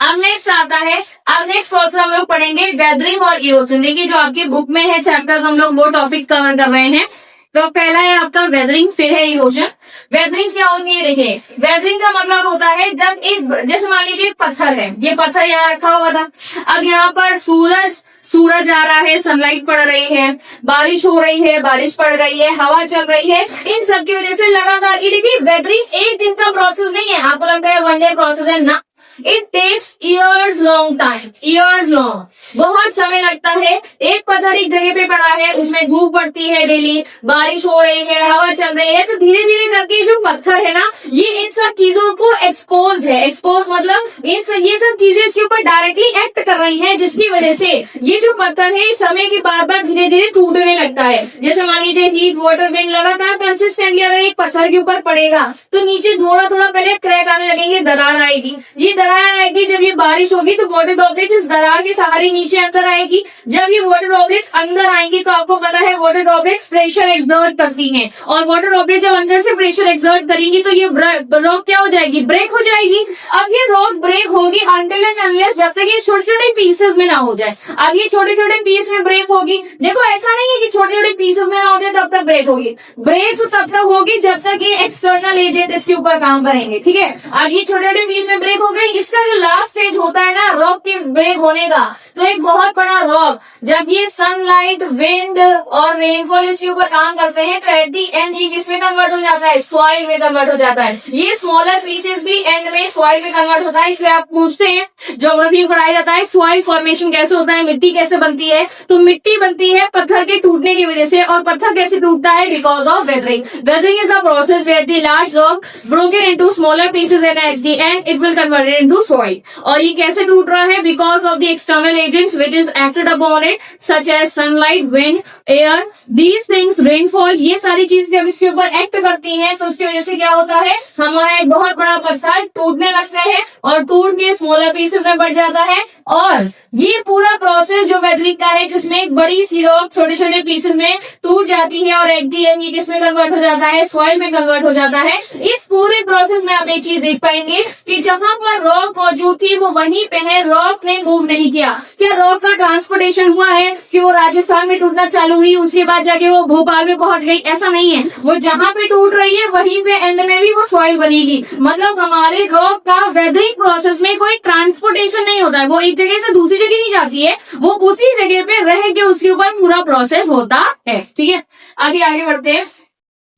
अब नेक्स्ट आता है, अब नेक्स्ट प्रोसेस हम लोग पढ़ेंगे वेदरिंग और इरोजन। देखिए जो आपकी बुक में है चैप्टर, हम लोग वो टॉपिक कवर कर रहे हैं। तो पहला है आपका वेदरिंग, फिर है इरोजन। वेदरिंग क्या होगी, देखिए वेदरिंग का मतलब होता है जब एक, जैसे मान लीजिए पत्थर है, ये पत्थर यहाँ रखा हुआ था, अब यहाँ पर सूरज आ रहा है, सनलाइट पड़ रही है, बारिश हो रही है, बारिश पड़ रही है, हवा चल रही है, इन सब की वजह से लगातार, ये देखिए वेदरिंग एक दिन का प्रोसेस नहीं है, आपको लगता है वन डे प्रोसेस है ना, it takes years long time, years long, बहुत समय लगता है। एक पत्थर एक जगह पे पड़ा है, उसमें धूप पड़ती है डेली, बारिश हो रही है, हवा चल रही है, तो धीरे धीरे करके जो पत्थर है ना, ये इन सब चीजों को एक्सपोज है। एक्सपोज मतलब ये सब चीजें इसके ऊपर डायरेक्टली एक्ट कर रही है, जिसकी वजह से ये जो पत्थर है समय के बार बार धीरे धीरे टूटने लगता है। जैसे मान लीजिए हीट, वाटर, विंड लगातार कंसिस्टेंटली अगर एक पत्थर के ऊपर पड़ेगा तो नीचे थोड़ा थोड़ा पहले क्रैक आने लगेंगे, दरार आएगी। ये दरार आएगी, जब ये बारिश होगी तो वाटर ड्रॉपलेट्स इस दरार के सहारे नीचे अंदर आएगी। जब ये वाटर ड्रॉपलेट्स अंदर आएंगी तो आपको पता है वाटर ड्रॉपलेट्स प्रेशर एक्सर्ट करती हैं, और वाटर ड्रॉपलेट जब अंदर से प्रेशर एक्सर्ट करेंगी तो ये रॉक क्या हो जाएगी, ब्रेक हो जाएगी। अब ये रॉक ब्रेक होगी अनटिल एंड अनलेस, जब तक ये छोटे छोटे पीसेस में ना हो जाए। अब ये छोटे छोटे पीस में ब्रेक होगी, देखो ऐसा नहीं है कि छोटे छोटे पीसेस में ना हो जाए तब तक ब्रेक होगी, ब्रेक तो तब तक होगी जब तक ये एक्सटर्नल एजेंट इसके ऊपर काम करेंगे। ठीक है, अब ये छोटे छोटे पीस में ब्रेक हो गई। इसका जो लास्ट स्टेज होता है ना रॉक के ब्रेक होने का, तो एक बहुत बड़ा रॉक जब ये सनलाइट, विंड और रेनफॉल इसके ऊपर काम करते हैं तो एट दी एंड ये किसमें कन्वर्ट हो जाता है, सॉइल में कन्वर्ट हो जाता है। ये स्मॉलर पीसेस भी एंड में सॉइल में कन्वर्ट होता है। इसलिए आप पूछते हैं, ज्योग्राफी में पढ़ाया जाता है सॉइल फॉर्मेशन कैसे होता है, मिट्टी कैसे बनती है, तो मिट्टी बनती है पत्थर के टूटने की वजह से। और पत्थर कैसे टूटता है, because of weathering. Weathering is a process where the large rock broken into smaller pieces and at the end it will convert into soil. और ये कैसे टूट रहा है, because of the external agents which is acted upon it such as sunlight, wind, air, these things, rainfall, ये सारी चीजें जब इसके ऊपर एक्ट करती हैं तो उसकी वजह से क्या होता है, हमारा एक बहुत बड़ा पत्थर टूटने लगता है और टूट के स्मॉलर पीसेस में बढ़ जाता है। और ये पूरा प्रोसेस जो वेदरिंग का है, जिसमें एक बड़ी सी रॉक छोटे छोटे पीसेस में टूट जाती है और एट दी एंड ये किसमें कन्वर्ट हो जाता है, सॉइल में कन्वर्ट हो जाता है। इस पूरे प्रोसेस में आप एक चीज देख पाएंगे कि जहां पर रॉक मौजूद थी वो वहीं पे है, रॉक ने मूव नहीं किया। क्या रॉक का ट्रांसपोर्टेशन हुआ है कि वो राजस्थान में टूटना चालू हुई उसके बाद जाके वो भोपाल में पहुंच गई, ऐसा नहीं है। वो जहां पे टूट रही है वहीं पे एंड में भी वो सॉइल बनेगी। मतलब हमारे रॉक का वेदरिंग प्रोसेस में कोई ट्रांसपोर्टेशन नहीं होता है, वो एक जगह से दूसरी जगह नहीं जाती है, वो उसी जगह पे रह के उसके ऊपर पूरा प्रोसेस होता है। ठीक है, आगे बढ़ते हैं।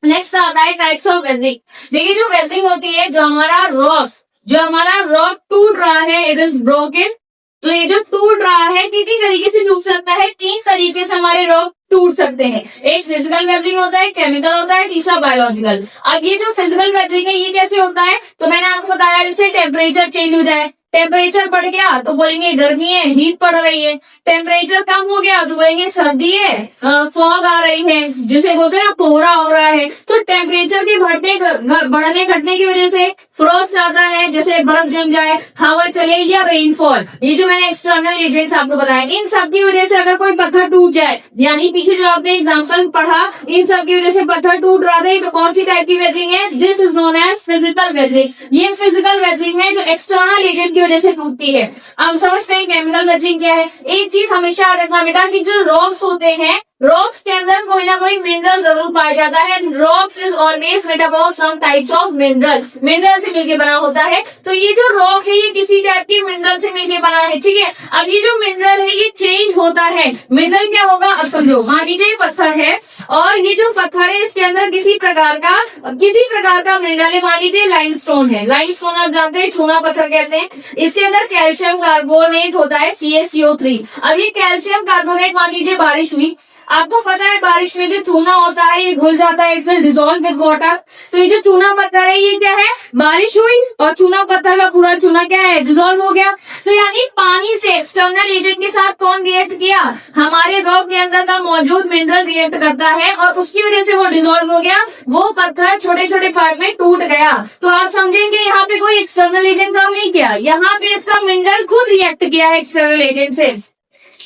नेक्स्ट आता है टाइप्स ऑफ वेदरिंग। देखिए जो वेदरिंग होती है, जो हमारा रॉक टूट रहा है, इट इज ब्रोकन। तो ये जो टूट रहा है कितनी तरीके से टूट सकता है, 3 तरीके से हमारे रॉक टूट सकते हैं। एक फिजिकल वेदरिंग होता है, केमिकल होता है, तीसरा बायोलॉजिकल। अब ये जो फिजिकल वेदरिंग है ये कैसे होता है, तो मैंने आपको बताया जैसे टेम्परेचर चेंज हो जाए, टेम्परेचर बढ़ गया तो बोलेंगे गर्मी है, हीट पड़ रही है। टेम्परेचर कम हो गया तो बोलेंगे सर्दी है, फॉग आ रही है, जिसे बोलते हैं कोहरा हो रहा है। तो टेम्परेचर के बढ़ने घटने की वजह से फ्रॉस्ट आता है, जैसे बर्फ जम जाए, हवा चले या रेनफॉल। ये जो मैंने एक्सटर्नल एजेंट्स आपको बताया, इन सब की वजह से अगर कोई पत्थर टूट जाए, यानी पीछे जो आपने एग्जाम्पल पढ़ा, इन सब की वजह से पत्थर टूट रहा था, तो कौन सी टाइप की वेदरिंग है, this is known as physical weathering. ये फिजिकल वेदरिंग है जो एक्सटर्नल एजेंट की वजह से टूटती है। अब समझते हैं केमिकल वेदरिंग क्या है। एक चीज हमेशा रखना बेटा कि जो रॉक्स होते हैं, रॉक्स के अंदर कोई ना कोई मिनरल जरूर पाया जाता है। Rocks is always made up of some types of mineral, mineral से मिलकर बना होता है। तो ये जो रॉक है ये किसी टाइप की मिनरल से मिलकर बना है, ठीक है। अब ये जो मिनरल है ये चेंज होता है। मिनरल क्या होगा, अब समझो, मान लीजिए ये पत्थर है और ये जो पत्थर है इसके अंदर किसी प्रकार का मिनरल है। मान लीजिए लाइमस्टोन है, लाइमस्टोन आप जानते हैं चूना पत्थर कहते हैं। इसके अंदर कैल्शियम कार्बोनेट होता है, CaCO3। अब ये कैल्शियम कार्बोनेट, मान लीजिए बारिश हुई, आपको पता है बारिश में जो चूना होता है ये घुल जाता है, it will dissolve with water. तो ये जो चूना पत्थर है ये क्या है, बारिश हुई और चूना पत्थर का पूरा चूना क्या है, डिसॉल्व हो गया। तो यानी पानी से एक्सटर्नल एजेंट के साथ कौन रिएक्ट किया, हमारे रॉक के अंदर का मौजूद मिनरल रिएक्ट करता है और उसकी वजह से वो डिसॉल्व हो गया, वो पत्थर छोटे छोटे पार्ट में टूट गया। तो आप समझेंगे यहाँ पे कोई एक्सटर्नल एजेंट काम नहीं किया, यहाँ पे इसका मिनरल खुद रिएक्ट किया है एक्सटर्नल एजेंट से।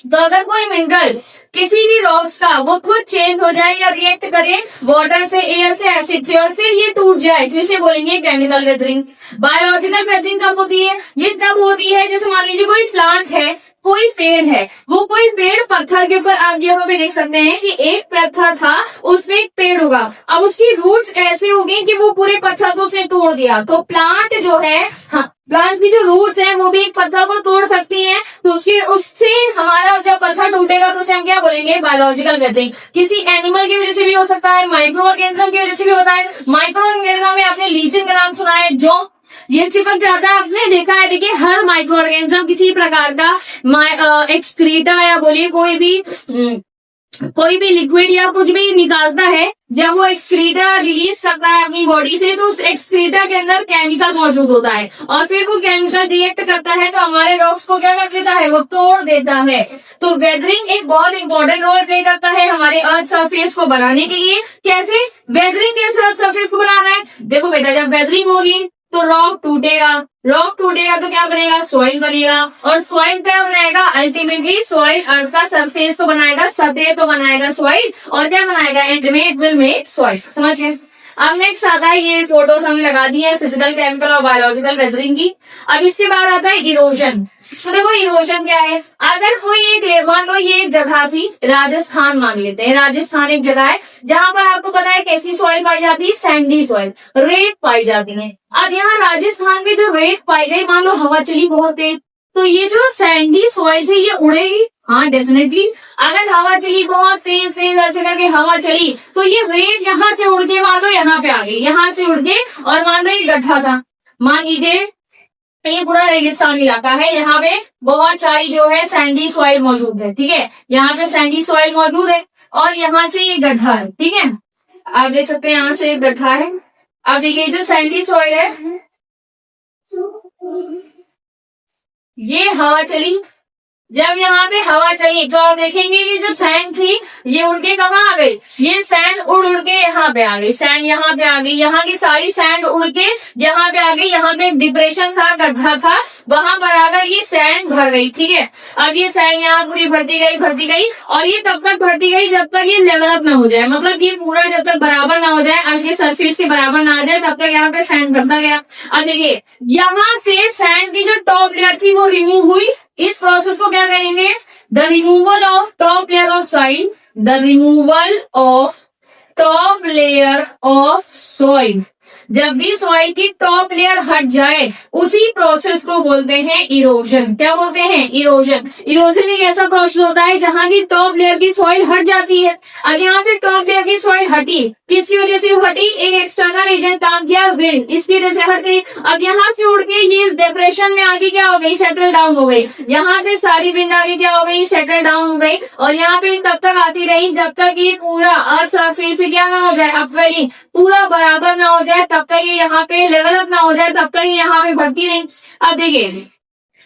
तो अगर कोई मिनरल किसी भी रॉक्स का वो खुद चेंज हो जाए या रिएक्ट करे वाटर से, एयर से, एसिड से और फिर ये टूट जाए, तो इसे बोलेंगे केमिकल वेदरिंग। बायोलॉजिकल वेदरिंग कब होती है, ये तब होती है जैसे मान लीजिए कोई प्लांट है, कोई पेड़ है, वो कोई पेड़ पत्थर के ऊपर, आप यहाँ पे देख सकते हैं कि एक पत्थर था उसमें एक पेड़ होगा, अब उसकी रूट्स ऐसे हो गई कि वो पूरे पत्थर को उसने तोड़ दिया। तो प्लांट जो है, हाँ, प्लांट की जो रूट्स हैं वो भी एक पत्थर को तोड़ सकती हैं। तो उससे हमारा जब पत्थर टूटेगा तो उसे हम क्या बोलेंगे, बायोलॉजिकल वेदरिंग। किसी एनिमल की वजह से भी हो सकता है, माइक्रो ऑर्गेनिज्म की वजह से भी होता है। माइक्रो ऑर्गेनिज्म में आपने लीचन का नाम सुना है, जो ये चिपक जाता है, आपने देखा है। देखिए हर माइक्रो ऑर्गेनिज्म किसी प्रकार का एक्सक्रीटा या बोलिए कोई भी लिक्विड या कुछ भी निकालता है, जब वो एक्सक्रीटा रिलीज करता है अपनी बॉडी से तो उस एक्सक्रीटा के अंदर केमिकल मौजूद होता है और फिर वो केमिकल रिएक्ट करता है तो हमारे रॉक्स को क्या कर देता है, वो तोड़ देता है। तो वेदरिंग एक बहुत इंपॉर्टेंट रोल प्ले करता है हमारे अर्थ सरफेस को बनाने के लिए। कैसे वेदरिंग, कैसे अर्थ सरफेस को बनाना है, देखो बेटा, जब वेदरिंग होगी तो रॉक टूटेगा, रॉक टूटेगा तो क्या बनेगा, सॉइल बनेगा। और सॉइल क्या बनाएगा, अल्टीमेटली सॉइल अर्थ का सरफेस तो बनाएगा, सतह तो बनाएगा सॉइल, और क्या बनाएगा, एंड में इट विल मेक सॉइल। समझ गए। अब नेक्स्ट आता है, ये फोटोज हमने लगा दी है फिजिकल, केमिकल और बायोलॉजिकल वेदरिंग की। अब इसके बाद आता है इरोजन। तो देखो इरोजन क्या है, अगर कोई एक, मान लो ये एक जगह थी, राजस्थान मान लेते हैं, राजस्थान एक जगह है जहां पर आपको पता है कैसी सॉइल पाई जाती है, सैंडी सॉइल, रेत पाई जाती है। अब यहाँ राजस्थान में जो रेत पाई गई, मान लो हवा चली बहुत तेज, तो ये जो सैंडी सॉइल थी ये उड़ेगी, हाँ डेफिनेटली। अगर हवा चली बहुत तेज ऐसे करके हवा चली तो ये रेत यहाँ से उड़ के मान लो यहाँ पे आ गई, यहाँ से उड़ के, और मान लो ये गड्ढा था, मान लीजिए ये पूरा रेगिस्तान इलाका है, यहाँ पे बहुत सारी जो है सैंडी सॉइल मौजूद है, ठीक है, यहाँ पे सैंडी सॉइल मौजूद है और यहाँ से ये गड्ढा है, ठीक है, आप देख सकते हैं यहाँ से एक गड्ढा है। अब देखिए जो सैंडी सॉइल है, ये हवा चली, जब यहाँ पे हवा चली तो आप देखेंगे कि जो सैंड थी ये उड़ के कहाँ आ गई, ये सैंड उड़ के यहाँ पे आ गई, सैंड यहाँ पे आ गई, यहाँ की सारी सैंड उड़ के यहाँ पे आ गई, यहाँ पे डिप्रेशन था, गड्ढा था, वहां पर आकर ये सैंड भर गई, ठीक है। अब ये सैंड यहाँ पूरी भरती गई और ये तब तक भरती गई जब तक ये लेवल अप ना हो जाए, मतलब ये पूरा जब तक बराबर ना हो जाए, अर्थ के सरफेस के बराबर ना आ जाए, तब तक यहाँ पे सैंड भरता गया। अब देखिए यहाँ से सैंड की जो टॉप लेयर थी वो रिमूव हुई, इस प्रोसेस को क्या कहेंगे, the removal of top layer of soil, the removal of top layer of soil. जब भी सॉइल की टॉप लेयर हट जाए उसी प्रोसेस को बोलते हैं इरोजन। क्या बोलते हैं? इरोजन। इरोजन एक ऐसा प्रोसेस होता है जहां की टॉप लेयर की सॉइल हट जाती है। अब यहाँ से टॉप लेयर की सॉइल हटी, किसकी वजह से हटी? एक एक्सटर्नल एजेंट काम किया, विंड, इसकी वजह से हट गई। अब यहाँ से उड़ के ये इस डिप्रेशन में आगे क्या हो गई? सेटल डाउन हो गई। यहाँ पे सारी विंड आगे क्या हो गई? सेटल डाउन हो गई। और यहाँ पे तब तक आती रही जब तक ये पूरा अर्थ सरफेस से क्या ना हो जाए, अपवेलिंग पूरा बराबर ना हो जाए, तब तक ये यहाँ पे लेवल अप ना हो जाए, तब तक ये यहाँ पे बढ़ती रही। अब देखिए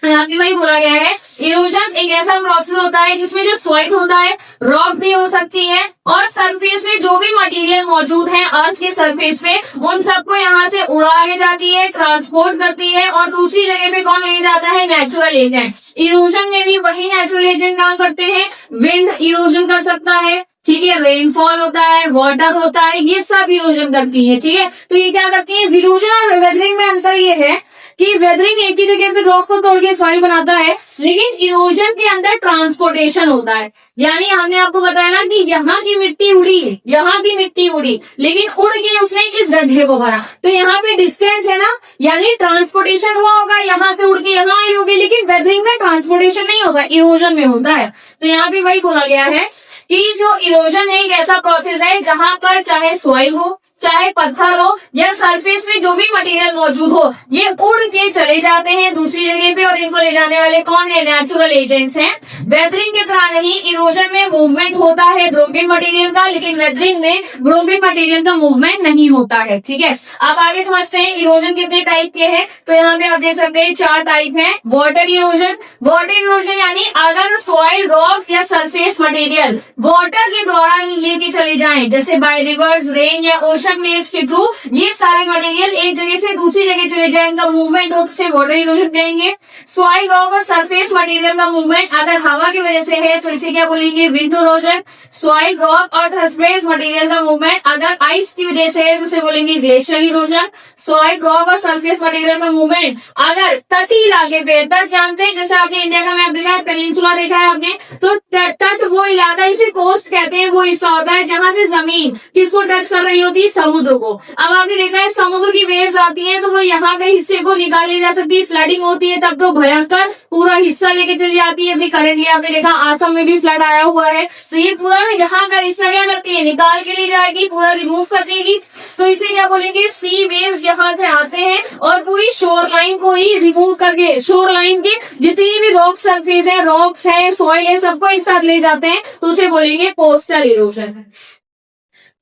यहाँ पे वही बोला गया है, इरोजन एक ऐसा प्रोसेस होता है जिसमें जो सॉइल होता है, रॉक भी हो सकती है, और सरफेस में जो भी मटेरियल मौजूद है अर्थ के सरफेस पे, उन सबको यहाँ से उड़ा ले जाती है, ट्रांसपोर्ट करती है, और दूसरी जगह पे कौन ले जाता है? Natural agent. इरोजन में भी वही नेचुरल एजेंट काम करते हैं। विंड इरोजन कर सकता है, ठीक है, रेनफॉल होता है, वाटर होता है, ये सब इरोजन करती है, ठीक है। तो ये क्या करती है? इरोजन और वेदरिंग में अंतर ये है कि वेदरिंग एक ही जगह पे रॉक को तोड़ के सॉइल बनाता है, लेकिन इरोजन के अंदर ट्रांसपोर्टेशन होता है। यानी हमने आपको बताया ना कि यहाँ की मिट्टी उड़ी, यहाँ की मिट्टी उड़ी, लेकिन उड़ के उसने इस गड्ढे को भरा, तो यहाँ पे डिस्टेंस है ना, यानी ट्रांसपोर्टेशन हुआ होगा, यहाँ से उड़ के यहाँ आई होगी, लेकिन वेदरिंग में ट्रांसपोर्टेशन नहीं होगा, इरोजन में होता है। तो यहाँ पे वही बोला गया है कि जो इरोजन है एक ऐसा प्रोसेस है जहां पर चाहे सॉइल हो, चाहे पत्थर हो, या सरफेस में जो भी मटेरियल मौजूद हो, ये उड़ के चले जाते हैं दूसरी जगह पे, और इनको ले जाने वाले कौन है? नेचुरल एजेंट्स हैं। वेदरिंग की तरह नहीं, इरोजन में मूवमेंट होता है ब्रोकन मटेरियल का, लेकिन वेदरिंग में ब्रोकन मटेरियल का मूवमेंट नहीं होता है, ठीक है। आप आगे समझते हैं इरोजन कितने टाइप के हैं। तो यहाँ पे आप देख सकते हैं 4 टाइप है। Water erosion. वाटर इरोजन यानी अगर सॉइल, रॉक या सरफेस मटेरियल वाटर के द्वारा लेके चले जाएं, जैसे बाय रिवर्स, रेन या ओशन में इसके थ्रू ये सारे मटेरियल एक जगह से दूसरी जगह चले जाए, इनका मूवमेंट हो, तो उसे वाटर इरोजन कहेंगे। सॉइल, रॉक और सरफेस मटेरियल का मूवमेंट अगर हवा की वजह से है तो इसे क्या बोलेंगे? Wind erosion. सॉइल, रॉक और सरफेस मटेरियल का मूवमेंट अगर आइस की वजह से है तो उसे बोलेंगे ग्लेशियर इरोजन। सॉइल, रॉक और सरफेस मटेरियल का मूवमेंट अगर तटीय इलाके पे, तट जानते हैं, जैसे आपने इंडिया का मैप देखा है, पेनिनसुला देखा है आपने, तो तट वो इलाका, इसे कोस्ट कहते हैं, वो हिस्सा होता है जहां से जमीन किसको टच कर रही होती है? समुद्र को। अब आपने देखा है समुद्र की वेव्स आती हैं तो वो यहाँ के हिस्से को निकाली जा सकती है, फ्लडिंग होती है तब तो भयंकर पूरा हिस्सा लेके चली जाती है। अभी करंटली आपने देखा आसम में भी फ्लड आया हुआ है, तो ये पूरा यहाँ का हिस्सा क्या करती है? निकाल के ले जाएगी, पूरा रिमूव कर देगी। तो इसे क्या बोलेंगे? सी वेव्स यहाँ से आते हैं और पूरी शोर लाइन को ही रिमूव करके, शोर लाइन के जितनी भी रॉक सरफेस है, रॉक्स है, सॉइल है, सबको एक साथ ले जाते हैं, तो उसे बोलेंगे कोस्टल इरोजन।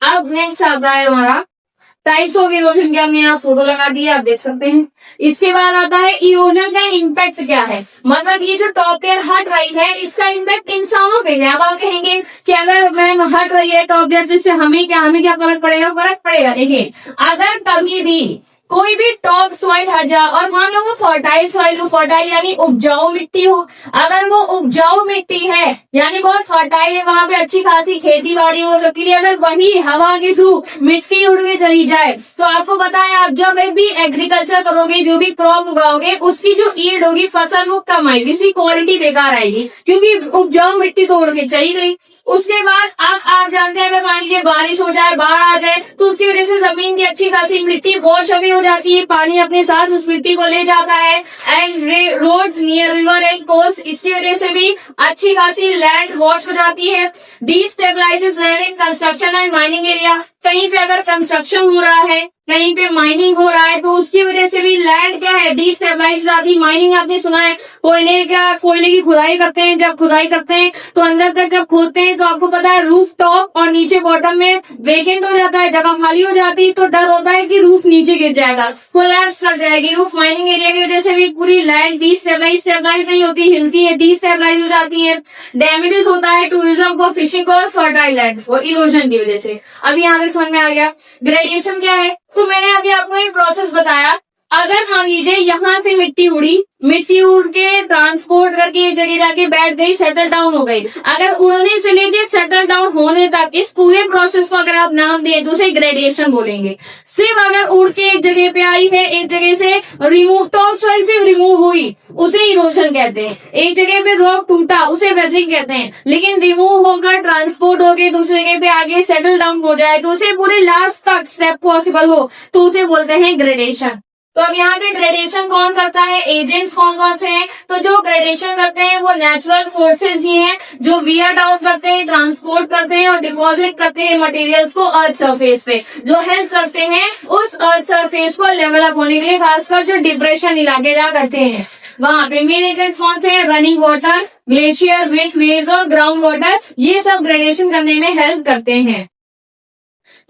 अब नेक्स्ट आता है हमारा टाइप्स ऑफ इरोजन। क्या हमने यहाँ फोटो लगा दी है, आप देख सकते हैं। इसके बाद आता है इरोजन का इम्पैक्ट क्या है, मतलब ये जो टॉप लेयर हट रही है इसका इम्पैक्ट इंसानों पे है। अब आप कहेंगे कि अगर मैम हट रही है टॉप लेयर, जिससे हमें क्या फर्क पड़ेगा? फर्क पड़ेगा। देखिए, अगर कभी भी कोई भी टॉप सॉइल हट जाए और मान लो वो फर्टाइल सॉइल हो, फर्टाइल यानी उपजाऊ मिट्टी हो, अगर वो उपजाऊ मिट्टी है यानी बहुत फर्टाइल है, वहां पे अच्छी खासी खेती बाड़ी हो सकती है, अगर वही हवा के थ्रू मिट्टी उड़ के चली जाए तो आपको पता है आप जब भी एग्रीकल्चर करोगे, जो भी क्रॉप उगाओगे, उसकी जो ईल्ड होगी, फसल वो कम आएगी, उसकी क्वालिटी बेकार आएगी, क्योंकि उपजाऊ मिट्टी तो उड़ के चली गई। उसके बाद आप जानते हैं अगर मान लीजिए बारिश हो जाए, बाढ़ आ जाए, तो उसकी वजह से जमीन की अच्छी खासी मिट्टी वॉश अवे हो जाती है, पानी अपने साथ उस मिट्टी को ले जाता है। And roads near river and coast, इसकी वजह से भी अच्छी खासी लैंड वॉश हो जाती है। Destabilises land in construction and mining area, कहीं पे अगर कंस्ट्रक्शन हो रहा है, कहीं पे माइनिंग हो रहा है, तो उसकी वजह से भी लैंड क्या है? डिस्टेबलाइज हो जाती है। माइनिंग आपने सुना है, कोयले की खुदाई करते हैं, जब खुदाई करते हैं तो अंदर तक जब खोदते हैं तो आपको पता है रूफ टॉप और नीचे बॉटम में वेकेंट हो जाता है, जगह खाली हो जाती है, तो डर होता है कि रूफ नीचे गिर जाएगा, कोलैप्स कर जाएगी रूफ। माइनिंग एरिया की वजह से भी पूरी लैंड डिस्टेबलाइज नहीं होती, हिलती है, डिस्टेबलाइज हो जाती है। डैमेजेस होता है टूरिज्म को, फिशिंग को और फर्टाइल लैंड को, इरोजन की वजह से। अभी यहाँ तक समझ में आ गया। ग्रेडिएशन क्या है? तो मैंने अभी आपको एक प्रोसेस बताया अगर मान लीजिए यहाँ से मिट्टी उड़ के ट्रांसपोर्ट करके एक जगह जाके बैठ गई, सेटल डाउन हो गई। अगर उड़ने से लेके सेटल डाउन होने तक इस पूरे प्रोसेस को अगर आप नाम दें तो उसे ग्रेडेशन बोलेंगे। सिर्फ अगर उड़ के एक जगह पे आई है, एक जगह से रिमूव, टॉप सॉइल से रिमूव हुई, उसे इरोजन कहते हैं। एक जगह पे रॉक टूटा, उसे वेदरिंग कहते हैं। लेकिन रिमूव होकर ट्रांसपोर्ट होकर दूसरी जगह पे आगे सेटल डाउन हो जाए तो उसे पूरे लास्ट तक स्टेप पॉसिबल हो तो उसे बोलते हैं ग्रेडेशन। तो अब यहाँ पे ग्रेडेशन कौन करता है, एजेंट्स कौन कौन से हैं? तो जो ग्रेडेशन करते हैं वो नेचुरल फोर्सेस ही हैं, जो वियर डाउन करते हैं, ट्रांसपोर्ट करते हैं और डिपॉजिट करते हैं मटेरियल्स को अर्थ सरफेस पे, जो हेल्प करते हैं उस अर्थ सरफेस को लेवल अप होने के लिए, खासकर जो डिप्रेशन इलाके जा करते हैं वहां पे। मेन एजेंट्स कौन से हैं? Running water, glacier, wind, waves और ग्राउंड वाटर, ये सब ग्रेडेशन करने में हेल्प करते हैं।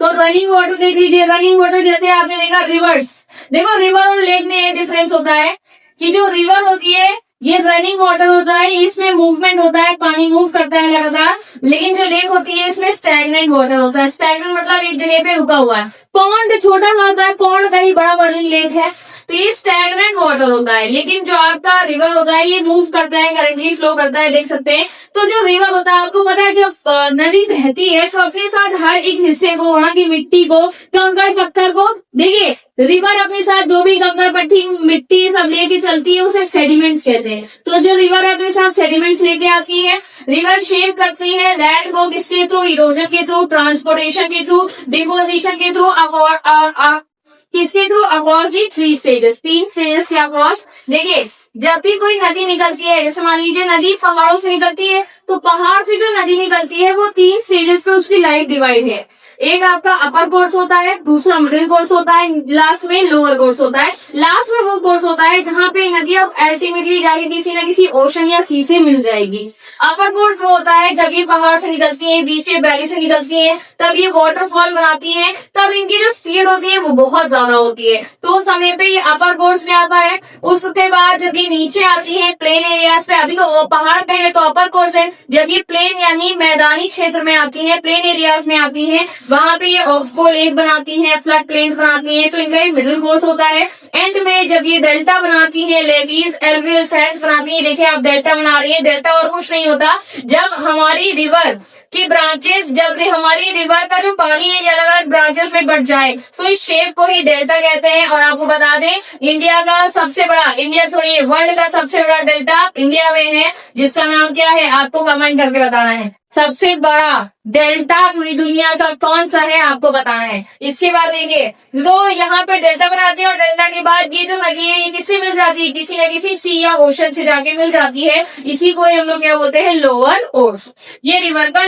तो रनिंग वाटर देख लीजिए। रनिंग वाटर जैसे आपने देखा रिवर्स, देखो रिवर और लेक में ये डिफरेंस होता है कि जो रिवर होती है ये रनिंग वाटर होता है, इसमें मूवमेंट होता है, पानी मूव करता है लगातार। लेकिन जो लेक होती है इसमें स्टैग्नेंट वाटर होता है। स्टैग्नेंट मतलब एक जगह पे रुका हुआ है। पॉन्ड छोटा होता है, पॉन्ड का ही बड़ा वर्जन लेक है, तो ये स्टैग्नेंट वाटर होता है। लेकिन जो आपका रिवर होता है ये मूव करता है, करंटली फ्लो करता है, देख सकते हैं। तो जो रिवर होता है, आपको पता है जब नदी बहती है तो अपने साथ हर एक हिस्से को, वहां की मिट्टी को, कंकड़ पत्थर को, देखिए रिवर अपने साथ जो भी कंकड़ पट्टी मिट्टी सब लेके चलती है उसे सेडिमेंट्स कहते हैं। तो जो रिवर अपने साथ सेडिमेंट्स लेके आती है, रिवर शेप करती है लैंड को, किसके थ्रू? इरोजन के थ्रू, ट्रांसपोर्टेशन के थ्रू, डिपोजिशन के थ्रू, किसके through? Across the 3 stages, 3 stages के अक्रॉस। देखिए जब भी कोई नदी निकलती है, जैसे मान लीजिए नदी पहाड़ों से निकलती है, तो पहाड़ से जो नदी निकलती है वो 3 स्टेजेस पे उसकी लाइफ डिवाइड है। एक आपका अपर कोर्स होता है, दूसरा मिडिल कोर्स होता है, लास्ट में लोअर कोर्स होता है। लास्ट में वो कोर्स होता है जहाँ पे नदी अब अल्टीमेटली जाके किसी न किसी ओशन या सी से मिल जाएगी। अपर कोर्स वो होता है जब ये पहाड़ से निकलती है, बीच से वैली से निकलती है, तब ये वाटरफॉल बनाती है, तब इनकी जो स्पीड होती है वो बहुत ज्यादा होती है, तो उस समय पे ये अपर कोर्स में आता है। उसके बाद जब ये नीचे आती है प्लेन एरियाज पे, अभी तो पहाड़ पे है तो अपर कोर्स है, जब ये प्लेन यानी मैदानी क्षेत्र में आती है, प्लेन एरियाज में आती है, वहां पे ये ऑक्सबो लेक बनाती है, फ्लड प्लेन्स बनाती है, तो इनका ये मिडिल कोर्स होता है। एंड में जब ये डेल्टा बनाती है, लेवीज, एल्वियल फैल्स बनाती है, देखिए आप डेल्टा बना रही है, डेल्टा और कुछ नहीं होता, जब हमारी रिवर की ब्रांचेस, जब हमारी रिवर का जो पानी है ये अलग अलग ब्रांचेस में बढ़ जाए तो इस शेप को ही डेल्टा कहते हैं। और आपको बता दें इंडिया का सबसे बड़ा, इंडिया छोड़िए वर्ल्ड का सबसे बड़ा डेल्टा इंडिया में है, जिसका नाम क्या है आपको कमेंट करके बताना है। सबसे बड़ा डेल्टा पूरी दुनिया का कौन सा है आपको बताना है। इसके बाद देखिए तो यहाँ पे डेल्टा बनाती है और डेल्टा के बाद ये जो नदी है ये किससे मिल जाती है? किसी न किसी सी या ओशन से जाके मिल जाती है। इसी को हम लोग क्या बोलते हैं? Lower course. ये रिवर का